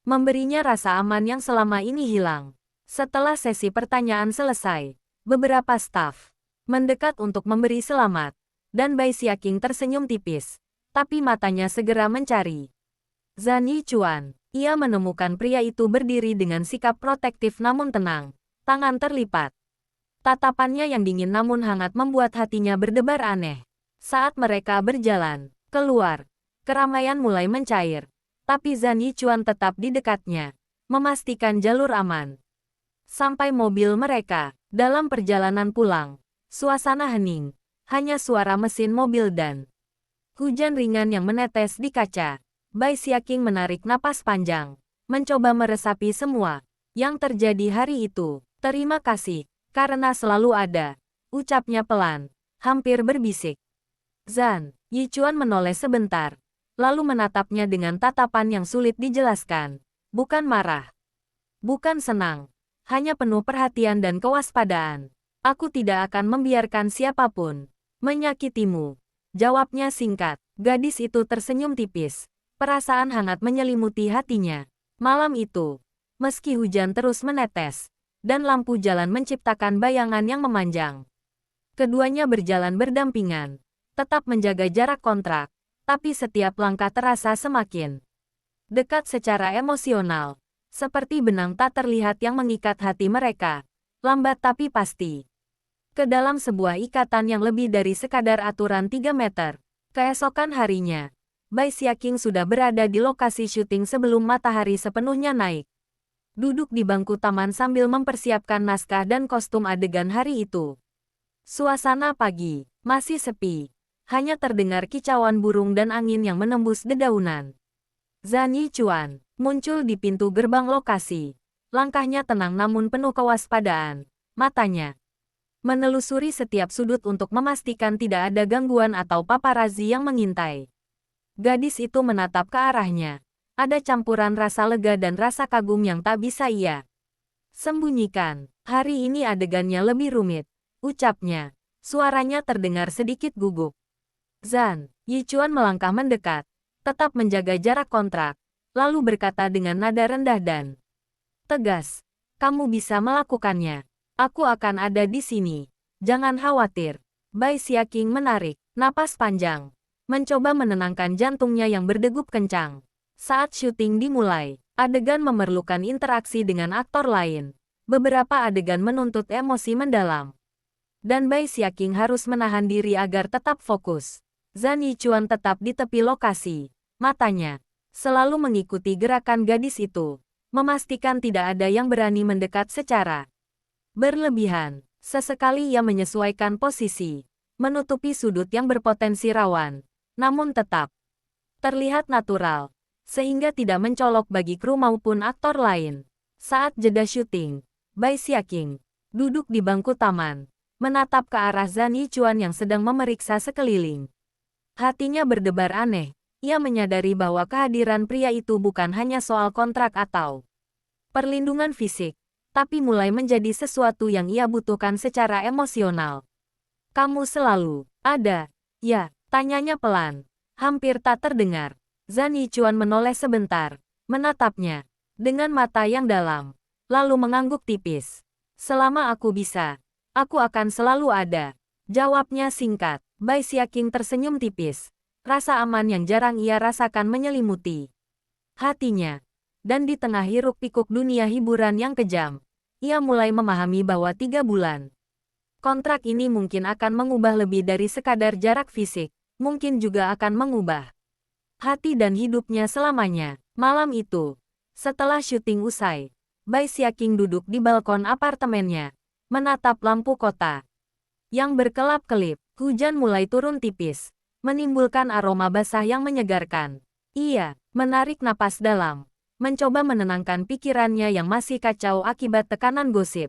memberinya rasa aman yang selama ini hilang. Setelah sesi pertanyaan selesai, beberapa staf mendekat untuk memberi selamat, dan Bai Xiaqing tersenyum tipis. Tapi matanya segera mencari Zhan Yichuan. Ia menemukan pria itu berdiri dengan sikap protektif namun tenang, tangan terlipat. Tatapannya yang dingin namun hangat membuat hatinya berdebar aneh. Saat mereka berjalan keluar, keramaian mulai mencair, tapi Zhan Yichuan tetap di dekatnya, memastikan jalur aman. Sampai mobil mereka, dalam perjalanan pulang, suasana hening, hanya suara mesin mobil dan hujan ringan yang menetes di kaca. Bai Xiaqing menarik napas panjang, mencoba meresapi semua yang terjadi hari itu. Terima kasih, karena selalu ada, ucapnya pelan, hampir berbisik. Zhan Yichuan menoleh sebentar, lalu menatapnya dengan tatapan yang sulit dijelaskan. Bukan marah, bukan senang, hanya penuh perhatian dan kewaspadaan. Aku tidak akan membiarkan siapapun menyakitimu. Jawabnya singkat. Gadis itu tersenyum tipis. Perasaan hangat menyelimuti hatinya. Malam itu, meski hujan terus menetes, dan lampu jalan menciptakan bayangan yang memanjang, keduanya berjalan berdampingan, tetap menjaga jarak kontrak, tapi setiap langkah terasa semakin dekat secara emosional, seperti benang tak terlihat yang mengikat hati mereka, lambat tapi pasti, ke dalam sebuah ikatan yang lebih dari sekadar aturan 3 meter. Keesokan harinya, Bai Xiaqing sudah berada di lokasi syuting sebelum matahari sepenuhnya naik. duduk di bangku taman sambil mempersiapkan naskah dan kostum adegan hari itu. Suasana pagi masih sepi. Hanya terdengar kicauan burung dan angin yang menembus dedaunan. Zhan Yichuan muncul di pintu gerbang lokasi. Langkahnya tenang namun penuh kewaspadaan. Matanya menelusuri setiap sudut untuk memastikan tidak ada gangguan atau paparazi yang mengintai. Gadis itu menatap ke arahnya. Ada campuran rasa lega dan rasa kagum yang tak bisa ia sembunyikan. Hari ini adegannya lebih rumit, ucapnya. Suaranya terdengar sedikit gugup. Zhan Yichuan melangkah mendekat, tetap menjaga jarak kontrak, lalu berkata dengan nada rendah dan tegas, "Kamu bisa melakukannya. Aku akan ada di sini. Jangan khawatir." Bai Xiaqing menarik napas panjang, mencoba menenangkan jantungnya yang berdegup kencang. Saat syuting dimulai, adegan memerlukan interaksi dengan aktor lain. Beberapa adegan menuntut emosi mendalam. Dan Bai Xiaqing harus menahan diri agar tetap fokus. Zhan Yichuan tetap di tepi lokasi. Matanya selalu mengikuti gerakan gadis itu, memastikan tidak ada yang berani mendekat secara berlebihan. Sesekali ia menyesuaikan posisi, menutupi sudut yang berpotensi rawan, namun tetap terlihat natural, sehingga tidak mencolok bagi kru maupun aktor lain. Saat jeda syuting, Bai Xiaqing duduk di bangku taman, menatap ke arah Zhan Yichuan yang sedang memeriksa sekeliling. Hatinya berdebar aneh. Ia menyadari bahwa kehadiran pria itu bukan hanya soal kontrak atau perlindungan fisik, tapi mulai menjadi sesuatu yang ia butuhkan secara emosional. "Kamu selalu ada, ya?" tanyanya pelan, hampir tak terdengar. Zhan Yichuan menoleh sebentar, menatapnya dengan mata yang dalam, lalu mengangguk tipis. "Selama aku bisa, aku akan selalu ada," jawabnya singkat. Bai Xiaqing tersenyum tipis. Rasa aman yang jarang ia rasakan menyelimuti hatinya. Dan di tengah hiruk-pikuk dunia hiburan yang kejam, ia mulai memahami bahwa 3 bulan kontrak ini mungkin akan mengubah lebih dari sekadar jarak fisik, mungkin juga akan mengubah hati dan hidupnya selamanya. Malam itu, setelah syuting usai, Bai Xiaqing duduk di balkon apartemennya, menatap lampu kota yang berkelap-kelip. Hujan mulai turun tipis, menimbulkan aroma basah yang menyegarkan. Ia menarik napas dalam, mencoba menenangkan pikirannya yang masih kacau akibat tekanan gosip,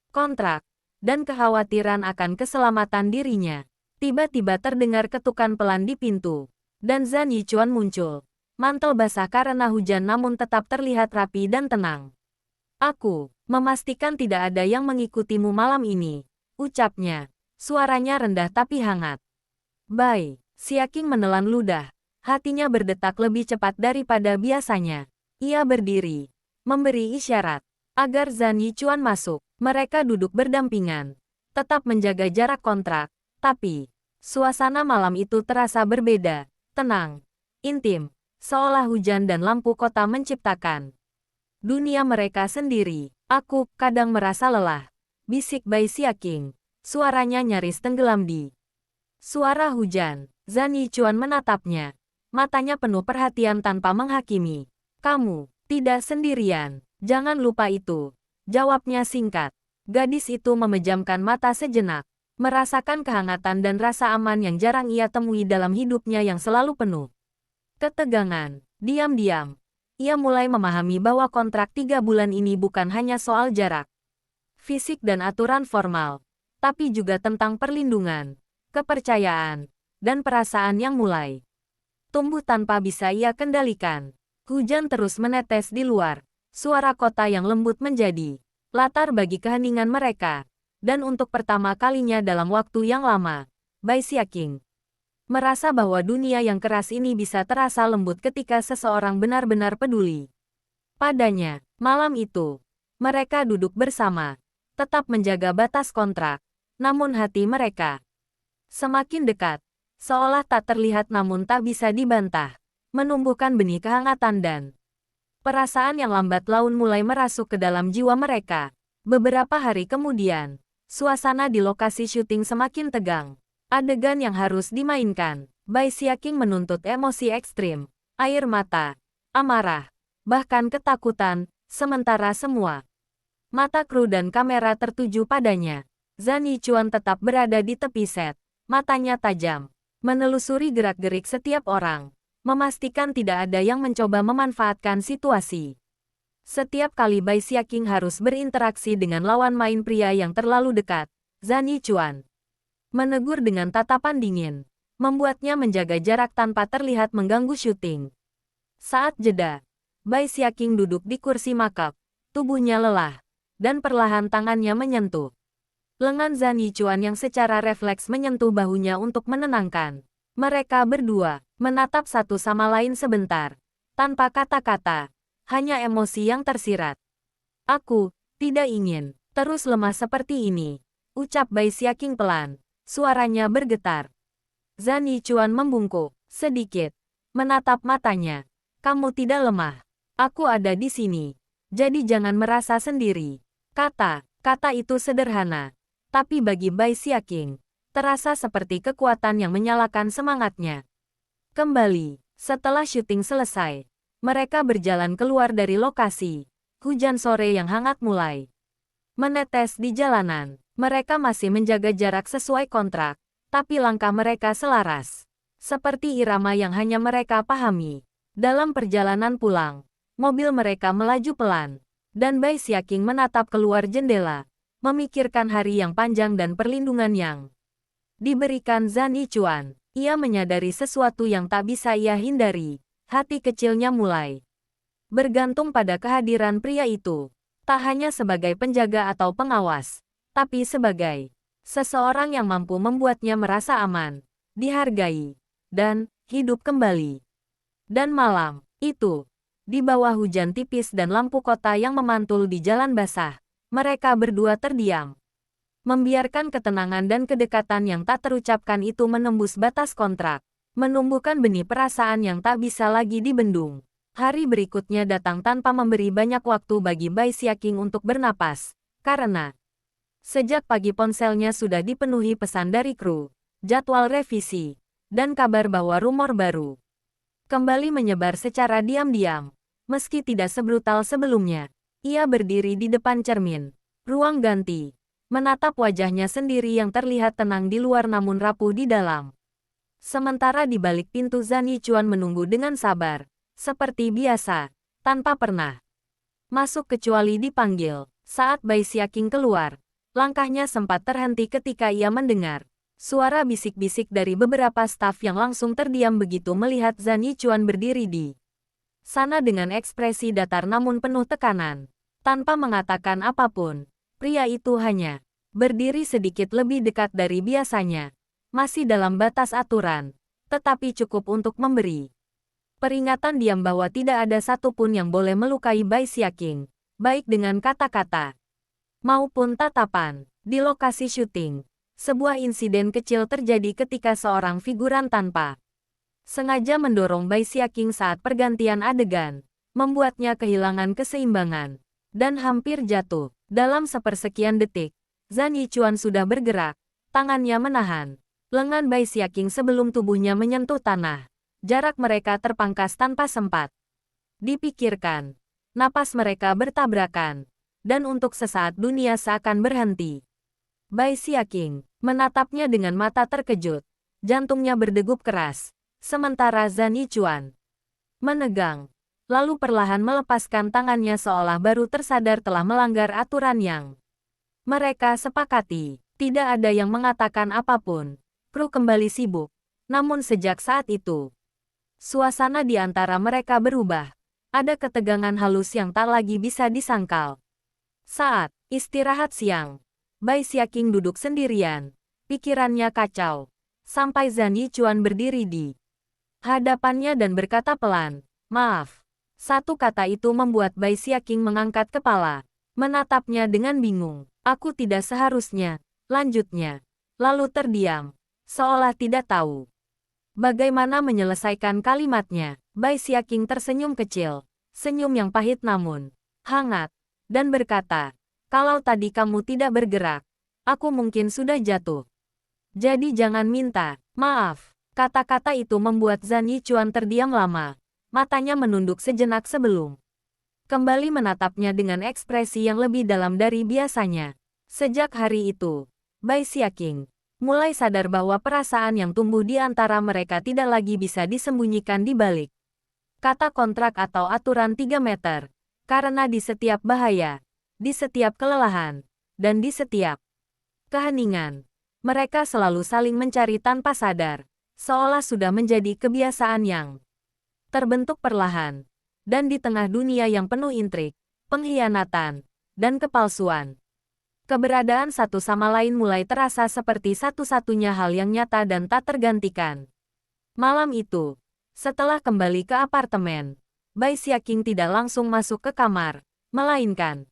kontrak, dan kekhawatiran akan keselamatan dirinya. Tiba-tiba terdengar ketukan pelan di pintu, dan Zhan Yichuan muncul. Mantel basah karena hujan namun tetap terlihat rapi dan tenang. "Aku memastikan tidak ada yang mengikutimu malam ini," ucapnya. Suaranya rendah tapi hangat. Bai Xiaqing menelan ludah. Hatinya berdetak lebih cepat daripada biasanya. Ia berdiri, memberi isyarat agar Zhan Yichuan masuk. Mereka duduk berdampingan, tetap menjaga jarak kontrak. Tapi, suasana malam itu terasa berbeda, tenang, intim, seolah hujan dan lampu kota menciptakan dunia mereka sendiri. "Aku kadang merasa lelah," bisik Bai Xiaqing. Suaranya nyaris tenggelam di suara hujan. Zhan Yichuan menatapnya. Matanya penuh perhatian tanpa menghakimi. "Kamu tidak sendirian. Jangan lupa itu," jawabnya singkat. Gadis itu memejamkan mata sejenak, merasakan kehangatan dan rasa aman yang jarang ia temui dalam hidupnya yang selalu penuh ketegangan. Diam-diam, ia mulai memahami bahwa kontrak 3 bulan ini bukan hanya soal jarak fisik dan aturan formal, tapi juga tentang perlindungan, kepercayaan, dan perasaan yang mulai tumbuh tanpa bisa ia kendalikan. Hujan terus menetes di luar. Suara kota yang lembut menjadi latar bagi keheningan mereka. Dan untuk pertama kalinya dalam waktu yang lama, Bai Xiaqing merasa bahwa dunia yang keras ini bisa terasa lembut ketika seseorang benar-benar peduli padanya. Malam itu, mereka duduk bersama, tetap menjaga batas kontrak. Namun hati mereka semakin dekat, seolah tak terlihat namun tak bisa dibantah, menumbuhkan benih kehangatan dan perasaan yang lambat laun mulai merasuk ke dalam jiwa mereka. Beberapa hari kemudian, suasana di lokasi syuting semakin tegang. Adegan yang harus dimainkan, Bai Xiaqing menuntut emosi ekstrim, air mata, amarah, bahkan ketakutan, Sementara semua mata kru dan kamera tertuju padanya, Zhan Yichuan tetap berada di tepi set, matanya tajam, menelusuri gerak-gerik setiap orang, memastikan tidak ada yang mencoba memanfaatkan situasi. Setiap kali Bai Xiaqing harus berinteraksi dengan lawan main pria yang terlalu dekat, Zhan Yichuan menegur dengan tatapan dingin, membuatnya menjaga jarak tanpa terlihat mengganggu syuting. Saat jeda, Bai Xiaqing duduk di kursi makap, tubuhnya lelah, dan perlahan tangannya menyentuh lengan Zhan Yichuan yang secara refleks menyentuh bahunya untuk menenangkan. Mereka berdua menatap satu sama lain sebentar, tanpa kata-kata, hanya emosi yang tersirat. Aku tidak ingin terus lemah seperti ini, ucap Bai Xiaqing pelan, suaranya bergetar. Zhan Yichuan membungkuk sedikit, menatap matanya. Kamu tidak lemah. Aku ada di sini. Jadi jangan merasa sendiri. Kata itu sederhana. Tapi bagi Bai Xiaqing, terasa seperti kekuatan yang menyalakan semangatnya. Kembali, setelah syuting selesai, mereka berjalan keluar dari lokasi. Hujan sore yang hangat mulai menetes di jalanan. Mereka masih menjaga jarak sesuai kontrak, tapi langkah mereka selaras. Seperti irama yang hanya mereka pahami. Dalam perjalanan pulang, mobil mereka melaju pelan, dan Bai Xiaqing menatap keluar jendela, memikirkan hari yang panjang dan perlindungan yang diberikan Zhan Yichuan. Ia menyadari sesuatu yang tak bisa ia hindari. Hati kecilnya mulai bergantung pada kehadiran pria itu. Tak hanya sebagai penjaga atau pengawas, tapi sebagai seseorang yang mampu membuatnya merasa aman, dihargai, dan hidup kembali. Dan malam itu, di bawah hujan tipis dan lampu kota yang memantul di jalan basah, mereka berdua terdiam. Membiarkan ketenangan dan kedekatan yang tak terucapkan itu menembus batas kontrak, menumbuhkan benih perasaan yang tak bisa lagi dibendung. Hari berikutnya datang tanpa memberi banyak waktu bagi Bai Xiaqing untuk bernapas, karena sejak pagi ponselnya sudah dipenuhi pesan dari kru, jadwal revisi, dan kabar bahwa rumor baru kembali menyebar secara diam-diam. Meski tidak sebrutal sebelumnya, ia berdiri di depan cermin ruang ganti, menatap wajahnya sendiri yang terlihat tenang di luar namun rapuh di dalam. Sementara di balik pintu Zhan Yichuan menunggu dengan sabar, seperti biasa, tanpa pernah masuk kecuali dipanggil. Saat Bai Xiaqing keluar, langkahnya sempat terhenti ketika ia mendengar suara bisik-bisik dari beberapa staf yang langsung terdiam begitu melihat Zhan Yichuan berdiri di sana dengan ekspresi datar namun penuh tekanan. Tanpa mengatakan apapun, pria itu hanya berdiri sedikit lebih dekat dari biasanya, masih dalam batas aturan, tetapi cukup untuk memberi peringatan diam bahwa tidak ada satupun yang boleh melukai Bai Xiaqing, baik dengan kata-kata maupun tatapan. Di lokasi syuting, sebuah insiden kecil terjadi ketika seorang figuran tanpa sengaja mendorong Bai Xiaqing saat pergantian adegan, membuatnya kehilangan keseimbangan, dan hampir jatuh. Dalam sepersekian detik, Zhan Yichuan sudah bergerak, tangannya menahan lengan Bai Xiaqing sebelum tubuhnya menyentuh tanah. Jarak mereka terpangkas tanpa sempat dipikirkan. Napas mereka bertabrakan, dan untuk sesaat dunia seakan berhenti. Bai Xiaqing menatapnya dengan mata terkejut, jantungnya berdegup keras, sementara Zhan Yichuan menegang, lalu perlahan melepaskan tangannya seolah baru tersadar telah melanggar aturan yang mereka sepakati. Tidak ada yang mengatakan apapun. Kru kembali sibuk, namun sejak saat itu, suasana di antara mereka berubah. Ada ketegangan halus yang tak lagi bisa disangkal. Saat istirahat siang, Bai Xiaqing duduk sendirian, pikirannya kacau, sampai Zhan Yichuan berdiri di hadapannya dan berkata pelan, "Maaf." Satu kata itu membuat Bai Xiaqing mengangkat kepala, menatapnya dengan bingung. "Aku tidak seharusnya," lanjutnya, lalu terdiam, seolah tidak tahu bagaimana menyelesaikan kalimatnya. Bai Xiaqing tersenyum kecil, senyum yang pahit namun hangat, dan berkata, "Kalau tadi kamu tidak bergerak, aku mungkin sudah jatuh. Jadi jangan minta maaf." Kata-kata itu membuat Zhan Yichuan terdiam lama, matanya menunduk sejenak sebelum kembali menatapnya dengan ekspresi yang lebih dalam dari biasanya. Sejak hari itu, Bai Xiaqing mulai sadar bahwa perasaan yang tumbuh di antara mereka tidak lagi bisa disembunyikan di balik kata kontrak atau aturan 3 meter. Karena di setiap bahaya, di setiap kelelahan, dan di setiap keheningan, mereka selalu saling mencari tanpa sadar, seolah sudah menjadi kebiasaan yang terbentuk perlahan. Dan di tengah dunia yang penuh intrik, pengkhianatan, dan kepalsuan, keberadaan satu sama lain mulai terasa seperti satu-satunya hal yang nyata dan tak tergantikan. Malam itu, setelah kembali ke apartemen, Bai Xiaqing tidak langsung masuk ke kamar, melainkan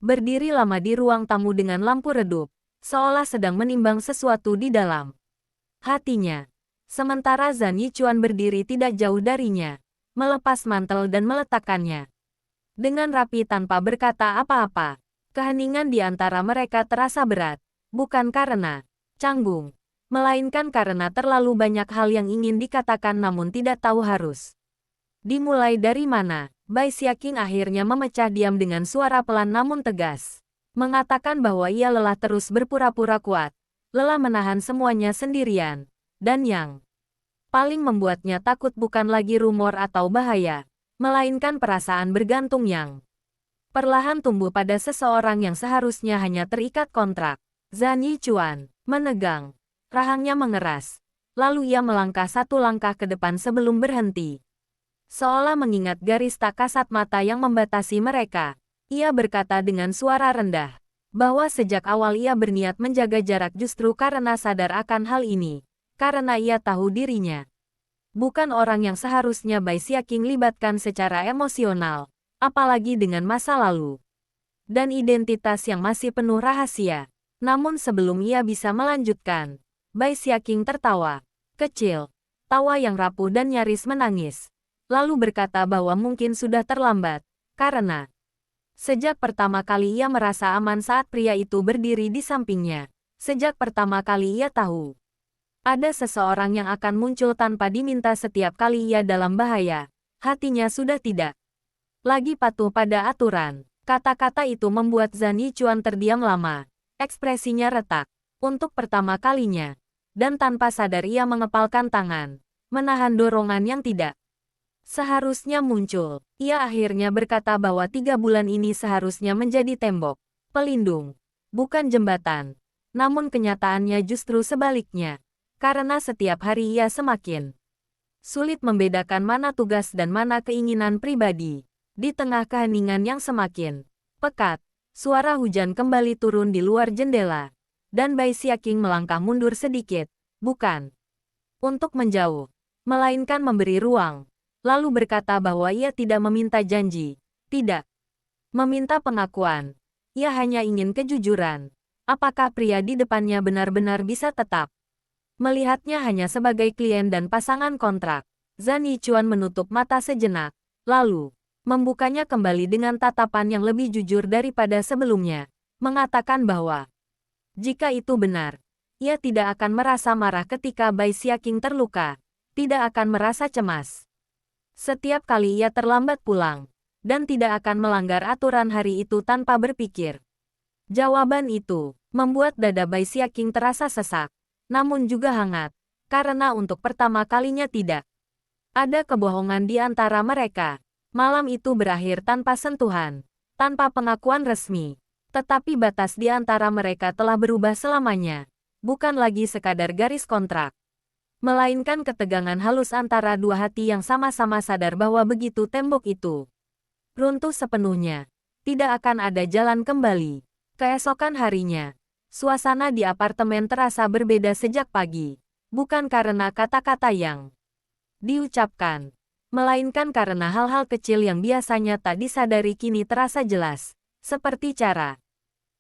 berdiri lama di ruang tamu dengan lampu redup, seolah sedang menimbang sesuatu di dalam hatinya. Sementara Zhan Yichuan berdiri tidak jauh darinya, melepas mantel dan meletakkannya dengan rapi tanpa berkata apa-apa. Keheningan di antara mereka terasa berat, bukan karena canggung, melainkan karena terlalu banyak hal yang ingin dikatakan namun tidak tahu harus dimulai dari mana. Bai Xiaqing akhirnya memecah diam dengan suara pelan namun tegas, mengatakan bahwa ia lelah terus berpura-pura kuat, lelah menahan semuanya sendirian, dan yang paling membuatnya takut bukan lagi rumor atau bahaya, melainkan perasaan bergantung yang perlahan tumbuh pada seseorang yang seharusnya hanya terikat kontrak. Zhan Yichuan menegang, rahangnya mengeras, lalu ia melangkah satu langkah ke depan sebelum berhenti. Seolah mengingat garis tak kasat mata yang membatasi mereka, ia berkata dengan suara rendah, bahwa sejak awal ia berniat menjaga jarak justru karena sadar akan hal ini, karena ia tahu dirinya bukan orang yang seharusnya Bai Xiaqing libatkan secara emosional, apalagi dengan masa lalu dan identitas yang masih penuh rahasia. Namun sebelum ia bisa melanjutkan, Bai Xiaqing tertawa kecil, tawa yang rapuh dan nyaris menangis, lalu berkata bahwa mungkin sudah terlambat, karena sejak pertama kali ia merasa aman saat pria itu berdiri di sampingnya, sejak pertama kali ia tahu ada seseorang yang akan muncul tanpa diminta setiap kali ia dalam bahaya, hatinya sudah tidak lagi patuh pada aturan. Kata-kata itu membuat Zhan Yichuan terdiam lama. Ekspresinya retak. Untuk pertama kalinya. Dan tanpa sadar ia mengepalkan tangan, menahan dorongan yang tidak seharusnya muncul. Ia akhirnya berkata bahwa 3 bulan ini seharusnya menjadi tembok pelindung, bukan jembatan. Namun kenyataannya justru sebaliknya. Karena setiap hari ia semakin sulit membedakan mana tugas dan mana keinginan pribadi. Di tengah keheningan yang semakin pekat, suara hujan kembali turun di luar jendela, dan Bai Xiaqing melangkah mundur sedikit, bukan untuk menjauh, melainkan memberi ruang, lalu berkata bahwa ia tidak meminta janji, tidak meminta pengakuan, ia hanya ingin kejujuran. Apakah pria di depannya benar-benar bisa tetap melihatnya hanya sebagai klien dan pasangan kontrak? Zhan Yichuan menutup mata sejenak, lalu membukanya kembali dengan tatapan yang lebih jujur daripada sebelumnya, mengatakan bahwa jika itu benar, ia tidak akan merasa marah ketika Bai Xiaqing terluka, tidak akan merasa cemas setiap kali ia terlambat pulang, dan tidak akan melanggar aturan hari itu tanpa berpikir. Jawaban itu membuat dada Bai Xiaqing terasa sesak, namun juga hangat, karena untuk pertama kalinya tidak ada kebohongan di antara mereka. Malam itu berakhir tanpa sentuhan, tanpa pengakuan resmi. Tetapi batas di antara mereka telah berubah selamanya. Bukan lagi sekadar garis kontrak, melainkan ketegangan halus antara dua hati yang sama-sama sadar bahwa begitu tembok itu runtuh sepenuhnya, tidak akan ada jalan kembali. Keesokan harinya, suasana di apartemen terasa berbeda sejak pagi. Bukan karena kata-kata yang diucapkan, melainkan karena hal-hal kecil yang biasanya tak disadari kini terasa jelas, seperti cara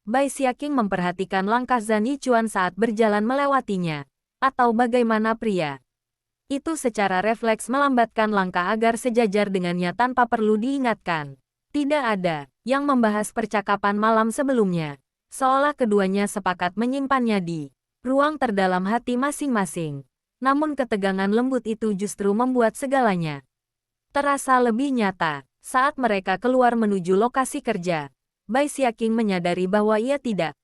Bai Xiaqing memperhatikan langkah Zhan Yichuan saat berjalan melewatinya, atau bagaimana pria itu secara refleks melambatkan langkah agar sejajar dengannya tanpa perlu diingatkan. Tidak ada yang membahas percakapan malam sebelumnya, seolah keduanya sepakat menyimpannya di ruang terdalam hati masing-masing. Namun ketegangan lembut itu justru membuat segalanya terasa lebih nyata. Saat mereka keluar menuju lokasi kerja, Bai Xiaqing menyadari bahwa ia tidak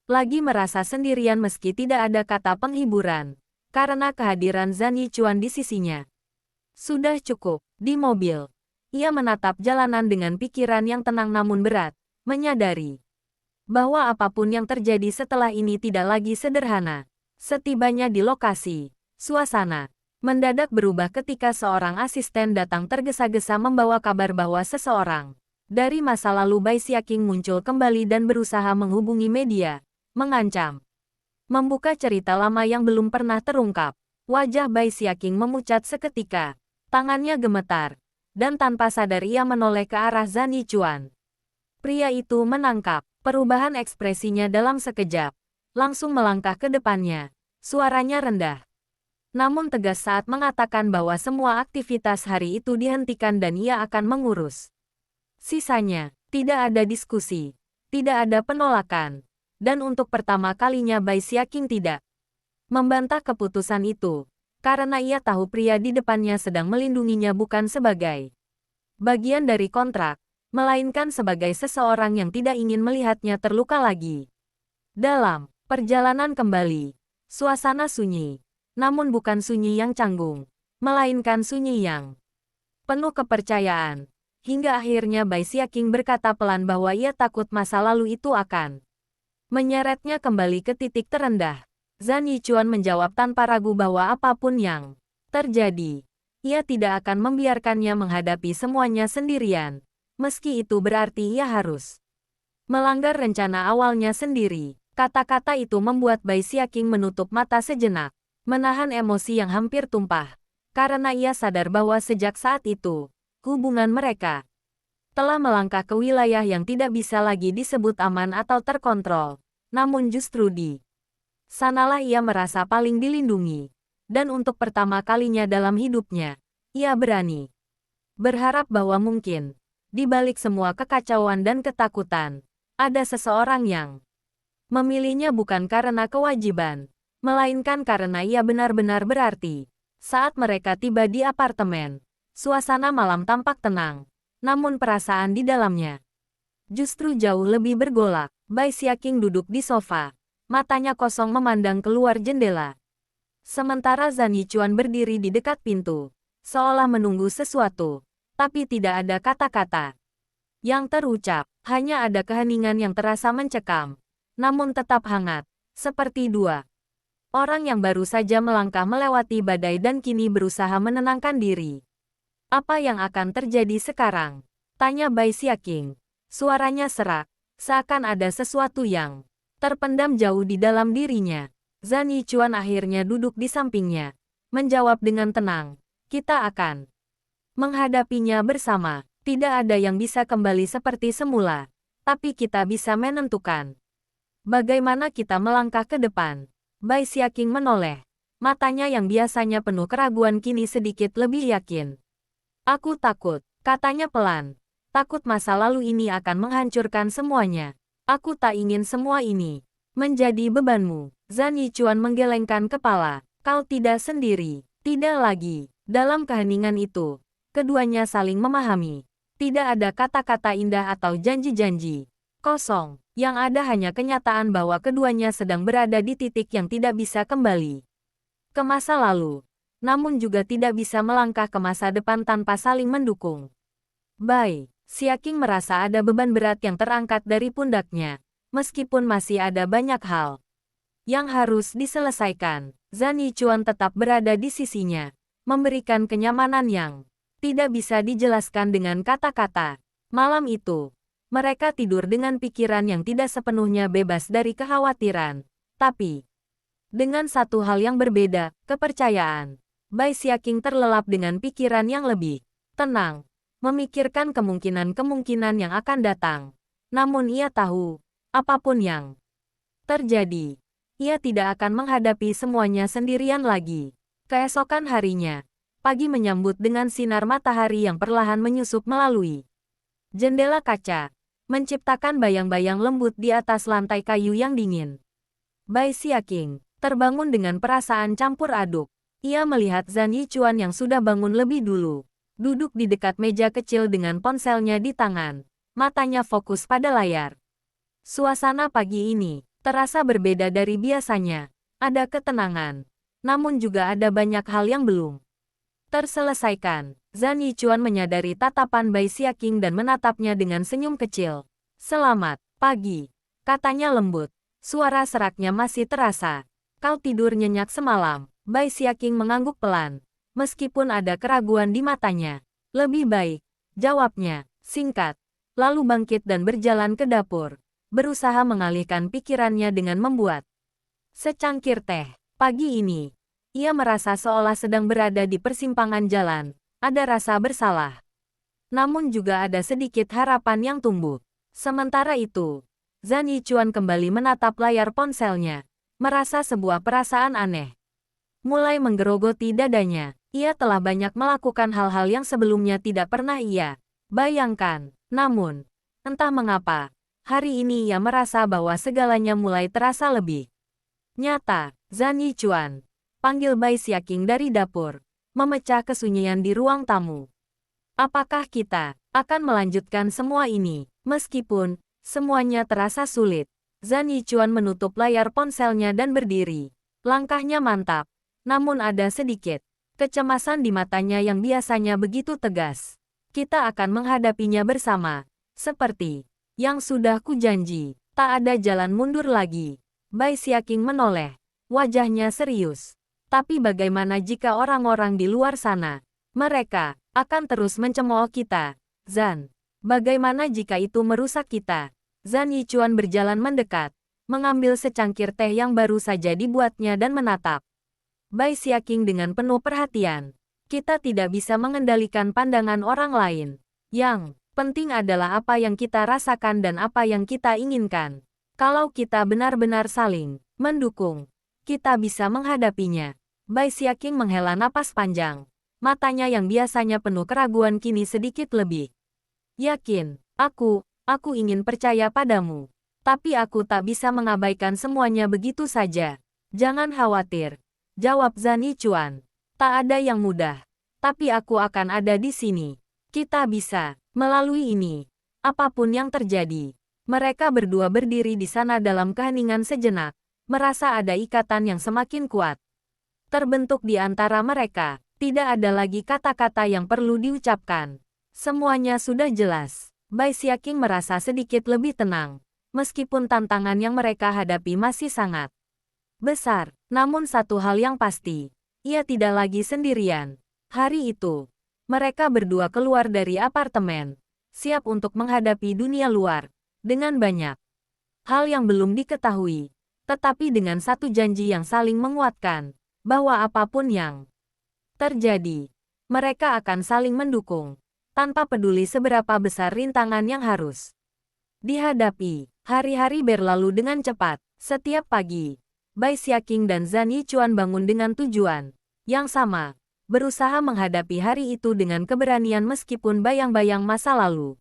lagi merasa sendirian meski tidak ada kata penghiburan, karena kehadiran Zhan Yichuan di sisinya. Sudah cukup. Di mobil, ia menatap jalanan dengan pikiran yang tenang namun berat, menyadari bahwa apapun yang terjadi setelah ini tidak lagi sederhana. Setibanya di lokasi, suasana mendadak berubah ketika seorang asisten datang tergesa-gesa membawa kabar bahwa seseorang dari masa lalu Bai Xiaqing muncul kembali dan berusaha menghubungi media, mengancam membuka cerita lama yang belum pernah terungkap. Wajah Bai Xiaqing memucat seketika, tangannya gemetar, dan tanpa sadar ia menoleh ke arah Zhan Yichuan. Pria itu menangkap perubahan ekspresinya dalam sekejap, langsung melangkah ke depannya, suaranya rendah namun tegas saat mengatakan bahwa semua aktivitas hari itu dihentikan dan ia akan mengurus sisanya. Tidak ada diskusi, tidak ada penolakan, dan untuk pertama kalinya Bai Xiaqing tidak membantah keputusan itu, karena ia tahu pria di depannya sedang melindunginya bukan sebagai bagian dari kontrak, melainkan sebagai seseorang yang tidak ingin melihatnya terluka lagi. Dalam perjalanan kembali, suasana sunyi. Namun bukan sunyi yang canggung, melainkan sunyi yang penuh kepercayaan. Hingga akhirnya Bai Xiaqing berkata pelan bahwa ia takut masa lalu itu akan menyeretnya kembali ke titik terendah. Zhan Yichuan menjawab tanpa ragu bahwa apapun yang terjadi, ia tidak akan membiarkannya menghadapi semuanya sendirian, meski itu berarti ia harus melanggar rencana awalnya sendiri. Kata-kata itu membuat Bai Xiaqing menutup mata sejenak, menahan emosi yang hampir tumpah, karena ia sadar bahwa sejak saat itu, hubungan mereka telah melangkah ke wilayah yang tidak bisa lagi disebut aman atau terkontrol. Namun justru di sanalah ia merasa paling dilindungi. Dan untuk pertama kalinya dalam hidupnya, ia berani berharap bahwa mungkin, di balik semua kekacauan dan ketakutan, ada seseorang yang memilihnya bukan karena kewajiban, melainkan karena ia benar-benar berarti. Saat mereka tiba di apartemen, suasana malam tampak tenang, namun perasaan di dalamnya justru jauh lebih bergolak. Bai Xiaqing duduk di sofa, matanya kosong memandang keluar jendela. Sementara Zhan Yichuan berdiri di dekat pintu, seolah menunggu sesuatu, tapi tidak ada kata-kata yang terucap, hanya ada keheningan yang terasa mencekam, namun tetap hangat, seperti dua orang yang baru saja melangkah melewati badai dan kini berusaha menenangkan diri. Apa yang akan terjadi sekarang? Tanya Bai Xiaqing. Suaranya serak, seakan ada sesuatu yang terpendam jauh di dalam dirinya. Zhan Yichuan akhirnya duduk di sampingnya, menjawab dengan tenang, kita akan menghadapinya bersama. Tidak ada yang bisa kembali seperti semula, tapi kita bisa menentukan bagaimana kita melangkah ke depan. Bai Xiaqing menoleh. Matanya yang biasanya penuh keraguan kini sedikit lebih yakin. Aku takut, katanya pelan. Takut masa lalu ini akan menghancurkan semuanya. Aku tak ingin semua ini menjadi bebanmu. Zhan Yichuan menggelengkan kepala. Kau tidak sendiri. Tidak lagi. Dalam keheningan itu, keduanya saling memahami. Tidak ada kata-kata indah atau janji-janji kosong. Yang ada hanya kenyataan bahwa keduanya sedang berada di titik yang tidak bisa kembali ke masa lalu, namun juga tidak bisa melangkah ke masa depan tanpa saling mendukung. Bai Xiaqing merasa ada beban berat yang terangkat dari pundaknya, meskipun masih ada banyak hal yang harus diselesaikan. Zhan Yichuan tetap berada di sisinya, memberikan kenyamanan yang tidak bisa dijelaskan dengan kata-kata. Malam itu, mereka tidur dengan pikiran yang tidak sepenuhnya bebas dari kekhawatiran, tapi dengan satu hal yang berbeda, kepercayaan. Bai Xiaqing terlelap dengan pikiran yang lebih tenang, memikirkan kemungkinan-kemungkinan yang akan datang. Namun ia tahu, apapun yang terjadi, ia tidak akan menghadapi semuanya sendirian lagi. Keesokan harinya, pagi menyambut dengan sinar matahari yang perlahan menyusup melalui jendela kaca, menciptakan bayang-bayang lembut di atas lantai kayu yang dingin. Bai Xiaqing terbangun dengan perasaan campur aduk. Ia melihat Zhan Yichuan yang sudah bangun lebih dulu, duduk di dekat meja kecil dengan ponselnya di tangan. Matanya fokus pada layar. Suasana pagi ini terasa berbeda dari biasanya. Ada ketenangan, namun juga ada banyak hal yang belum terselesaikan. Zhan Yichuan menyadari tatapan Bai Xiaqing dan menatapnya dengan senyum kecil. "Selamat pagi," katanya lembut. Suara seraknya masih terasa. "Kau tidur nyenyak semalam?" Bai Xiaqing mengangguk pelan, meskipun ada keraguan di matanya. "Lebih baik," jawabnya, singkat, lalu bangkit dan berjalan ke dapur, berusaha mengalihkan pikirannya dengan membuat secangkir teh. Pagi ini, ia merasa seolah sedang berada di persimpangan jalan. Ada rasa bersalah, namun juga ada sedikit harapan yang tumbuh. Sementara itu, Zhan Yichuan kembali menatap layar ponselnya, merasa sebuah perasaan aneh mulai menggerogoti dadanya. Ia telah banyak melakukan hal-hal yang sebelumnya tidak pernah ia bayangkan. Namun, entah mengapa, hari ini ia merasa bahwa segalanya mulai terasa lebih nyata. "Zhan Yichuan," panggil Bai Xiaqing dari dapur, memecah kesunyian di ruang tamu. "Apakah kita akan melanjutkan semua ini?" Meskipun semuanya terasa sulit, Zhan Yichuan menutup layar ponselnya dan berdiri. Langkahnya mantap, namun ada sedikit kecemasan di matanya yang biasanya begitu tegas. "Kita akan menghadapinya bersama. Seperti yang sudah kujanji, tak ada jalan mundur lagi." Bai Xiaqing menoleh, wajahnya serius. "Tapi bagaimana jika orang-orang di luar sana? Mereka akan terus mencemooh kita, Zhan. Bagaimana jika itu merusak kita?" Zhan Yichuan berjalan mendekat, mengambil secangkir teh yang baru saja dibuatnya dan menatap Bai Xiaqing dengan penuh perhatian. "Kita tidak bisa mengendalikan pandangan orang lain. Yang penting adalah apa yang kita rasakan dan apa yang kita inginkan. Kalau kita benar-benar saling mendukung, kita bisa menghadapinya." Bai Xiaqing menghela napas panjang. Matanya yang biasanya penuh keraguan kini sedikit lebih yakin. Aku ingin percaya padamu. Tapi aku tak bisa mengabaikan semuanya begitu saja." "Jangan khawatir," jawab Zhan Yichuan. "Tak ada yang mudah. Tapi aku akan ada di sini. Kita bisa melalui ini. Apapun yang terjadi." Mereka berdua berdiri di sana dalam keheningan sejenak, merasa ada ikatan yang semakin kuat terbentuk di antara mereka. Tidak ada lagi kata-kata yang perlu diucapkan. Semuanya sudah jelas. Bai Xiaqing merasa sedikit lebih tenang, meskipun tantangan yang mereka hadapi masih sangat besar. Namun satu hal yang pasti, ia tidak lagi sendirian. Hari itu, mereka berdua keluar dari apartemen, siap untuk menghadapi dunia luar, dengan banyak hal yang belum diketahui, tetapi dengan satu janji yang saling menguatkan, bahwa apapun yang terjadi, mereka akan saling mendukung, tanpa peduli seberapa besar rintangan yang harus dihadapi. Hari-hari berlalu dengan cepat. Setiap pagi, Bai Xiaqing dan Zhan Yichuan bangun dengan tujuan yang sama, berusaha menghadapi hari itu dengan keberanian meskipun bayang-bayang masa lalu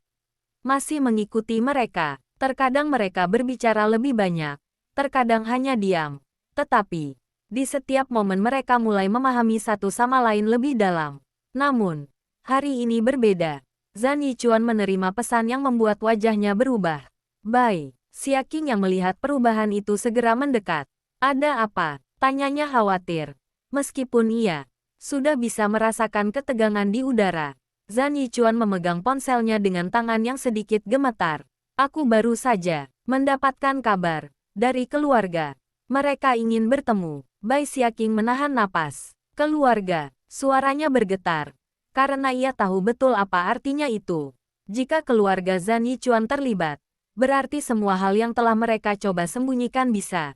masih mengikuti mereka. Terkadang mereka berbicara lebih banyak, terkadang hanya diam. Tetapi, di setiap momen mereka mulai memahami satu sama lain lebih dalam. Namun, hari ini berbeda. Zhan Yichuan menerima pesan yang membuat wajahnya berubah. Bai Xiaqing yang melihat perubahan itu segera mendekat. "Ada apa?" tanyanya khawatir. Meskipun ia sudah bisa merasakan ketegangan di udara, Zhan Yichuan memegang ponselnya dengan tangan yang sedikit gemetar. "Aku baru saja mendapatkan kabar dari keluarga. Mereka ingin bertemu." Bai Xiaqing menahan napas. "Keluarga?" Suaranya bergetar, karena ia tahu betul apa artinya itu. Jika keluarga Zhan Yichuan terlibat, berarti semua hal yang telah mereka coba sembunyikan bisa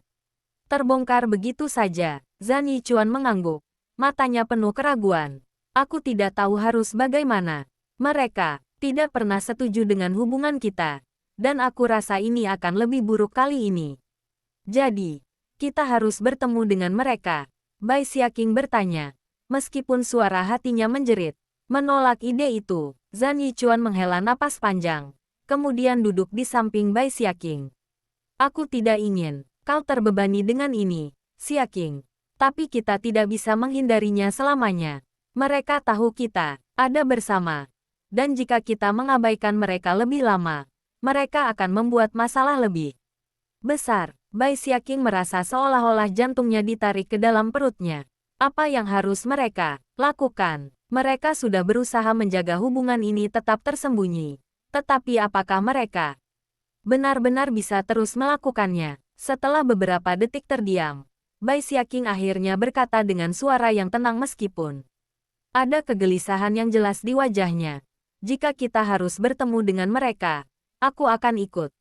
terbongkar begitu saja. Zhan Yichuan mengangguk, matanya penuh keraguan. "Aku tidak tahu harus bagaimana. Mereka tidak pernah setuju dengan hubungan kita. Dan aku rasa ini akan lebih buruk kali ini. Jadi, kita harus bertemu dengan mereka." Bai Xiaqing bertanya, meskipun suara hatinya menjerit. Menolak ide itu, Zhan Yichuan menghela napas panjang, kemudian duduk di samping Bai Xiaqing. "Aku tidak ingin kau terbebani dengan ini, Xiaqing. Tapi kita tidak bisa menghindarinya selamanya. Mereka tahu kita ada bersama. Dan jika kita mengabaikan mereka lebih lama, mereka akan membuat masalah lebih besar. Bai Xiaqing merasa seolah-olah jantungnya ditarik ke dalam perutnya. Apa yang harus mereka lakukan? Mereka sudah berusaha menjaga hubungan ini tetap tersembunyi. Tetapi apakah mereka benar-benar bisa terus melakukannya? Setelah beberapa detik terdiam, Bai Xiaqing akhirnya berkata dengan suara yang tenang meskipun ada kegelisahan yang jelas di wajahnya. Jika kita harus bertemu dengan mereka, aku akan ikut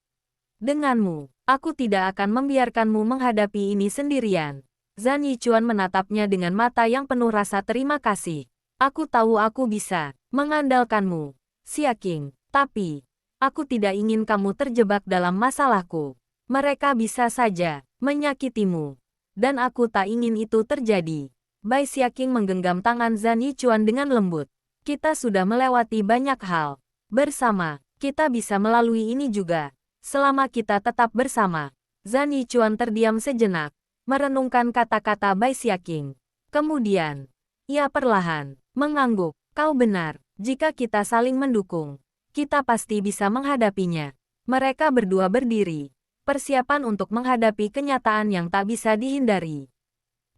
denganmu. Aku tidak akan membiarkanmu menghadapi ini sendirian. Zhan Yichuan menatapnya dengan mata yang penuh rasa terima kasih. Aku tahu aku bisa mengandalkanmu, Xiaqing. Tapi, aku tidak ingin kamu terjebak dalam masalahku. Mereka bisa saja menyakitimu. Dan aku tak ingin itu terjadi. Bai Xiaqing menggenggam tangan Zhan Yichuan dengan lembut. Kita sudah melewati banyak hal. Bersama, kita bisa melalui ini juga. Selama kita tetap bersama. Zhan Yichuan terdiam sejenak, merenungkan kata-kata Bai Xiaqing. Kemudian, ia perlahan mengangguk. Kau benar, jika kita saling mendukung, kita pasti bisa menghadapinya. Mereka berdua berdiri, persiapan untuk menghadapi kenyataan yang tak bisa dihindari.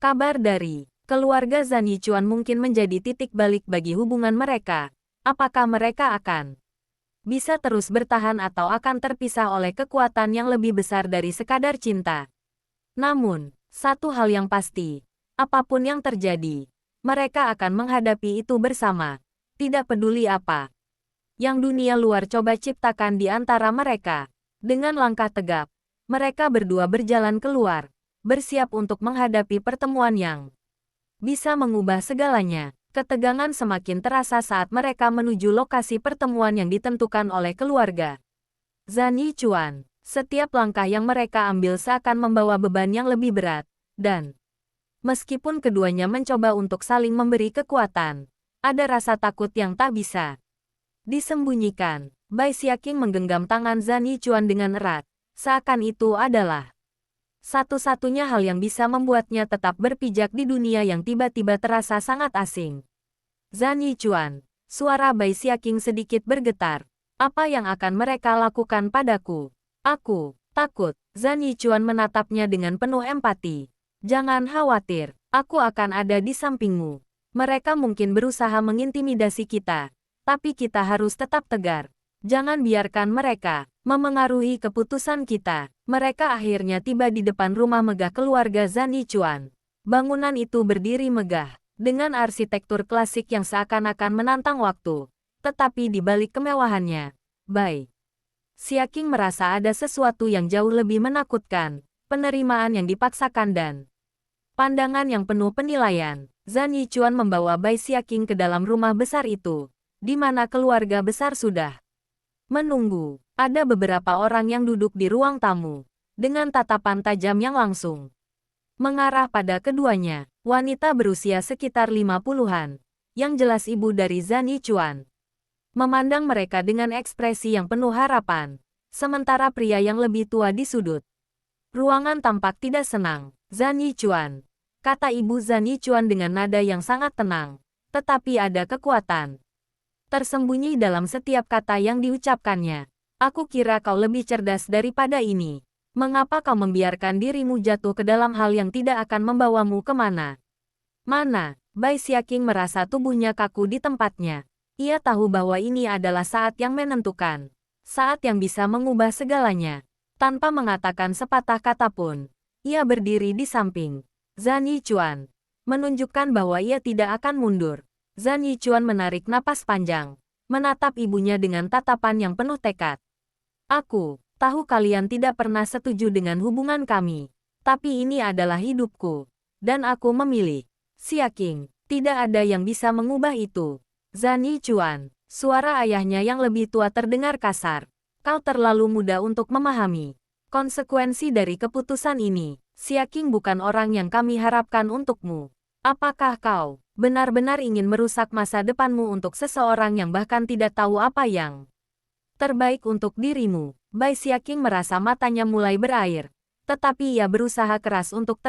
Kabar dari keluarga Zhan Yichuan mungkin menjadi titik balik bagi hubungan mereka. Apakah mereka akan bisa terus bertahan atau akan terpisah oleh kekuatan yang lebih besar dari sekadar cinta? Namun, satu hal yang pasti, apapun yang terjadi, mereka akan menghadapi itu bersama. Tidak peduli apa yang dunia luar coba ciptakan di antara mereka. Dengan langkah tegap, mereka berdua berjalan keluar, bersiap untuk menghadapi pertemuan yang bisa mengubah segalanya. Ketegangan semakin terasa saat mereka menuju lokasi pertemuan yang ditentukan oleh keluarga Zhan Yichuan. Setiap langkah yang mereka ambil seakan membawa beban yang lebih berat, dan meskipun keduanya mencoba untuk saling memberi kekuatan, ada rasa takut yang tak bisa disembunyikan. Bai Xiaqing menggenggam tangan Zhan Yichuan dengan erat, seakan itu adalah satu-satunya hal yang bisa membuatnya tetap berpijak di dunia yang tiba-tiba terasa sangat asing. Zhan Yichuan, suara Bai Xiaqing sedikit bergetar. Apa yang akan mereka lakukan padaku? Aku takut. Zhan Yichuan menatapnya dengan penuh empati. Jangan khawatir, aku akan ada di sampingmu. Mereka mungkin berusaha mengintimidasi kita, tapi kita harus tetap tegar. Jangan biarkan mereka memengaruhi keputusan kita. Mereka akhirnya tiba di depan rumah megah keluarga Zhan Yichuan. Bangunan itu berdiri megah, dengan arsitektur klasik yang seakan-akan menantang waktu. Tetapi di balik kemewahannya, Bai Xiaqing merasa ada sesuatu yang jauh lebih menakutkan. Penerimaan yang dipaksakan dan pandangan yang penuh penilaian. Zhan Yichuan membawa Bai Xiaqing ke dalam rumah besar itu, di mana keluarga besar sudah menunggu. Ada beberapa orang yang duduk di ruang tamu, dengan tatapan tajam yang langsung mengarah pada keduanya. Wanita berusia sekitar 50-an, yang jelas ibu dari Zhan Yichuan, memandang mereka dengan ekspresi yang penuh harapan. Sementara pria yang lebih tua di sudut ruangan tampak tidak senang. Zhan Yichuan, kata ibu Zhan Yichuan dengan nada yang sangat tenang, tetapi ada kekuatan tersembunyi dalam setiap kata yang diucapkannya. Aku kira kau lebih cerdas daripada ini. Mengapa kau membiarkan dirimu jatuh ke dalam hal yang tidak akan membawamu kemana? Mana? Bai Xiaqing merasa tubuhnya kaku di tempatnya. Ia tahu bahwa ini adalah saat yang menentukan. Saat yang bisa mengubah segalanya. Tanpa mengatakan sepatah kata pun, ia berdiri di samping Zhan Yichuan, menunjukkan bahwa ia tidak akan mundur. Zhan Yichuan menarik napas panjang, menatap ibunya dengan tatapan yang penuh tekad. Aku tahu kalian tidak pernah setuju dengan hubungan kami, tapi ini adalah hidupku, dan aku memilih. Xiaqing, tidak ada yang bisa mengubah itu. Zhan Yichuan, suara ayahnya yang lebih tua terdengar kasar. Kau terlalu muda untuk memahami konsekuensi dari keputusan ini. Xiaqing bukan orang yang kami harapkan untukmu. Apakah kau benar-benar ingin merusak masa depanmu untuk seseorang yang bahkan tidak tahu apa yang terbaik untuk dirimu? Bai Xiaqing merasa matanya mulai berair, tetapi ia berusaha keras untuk tetap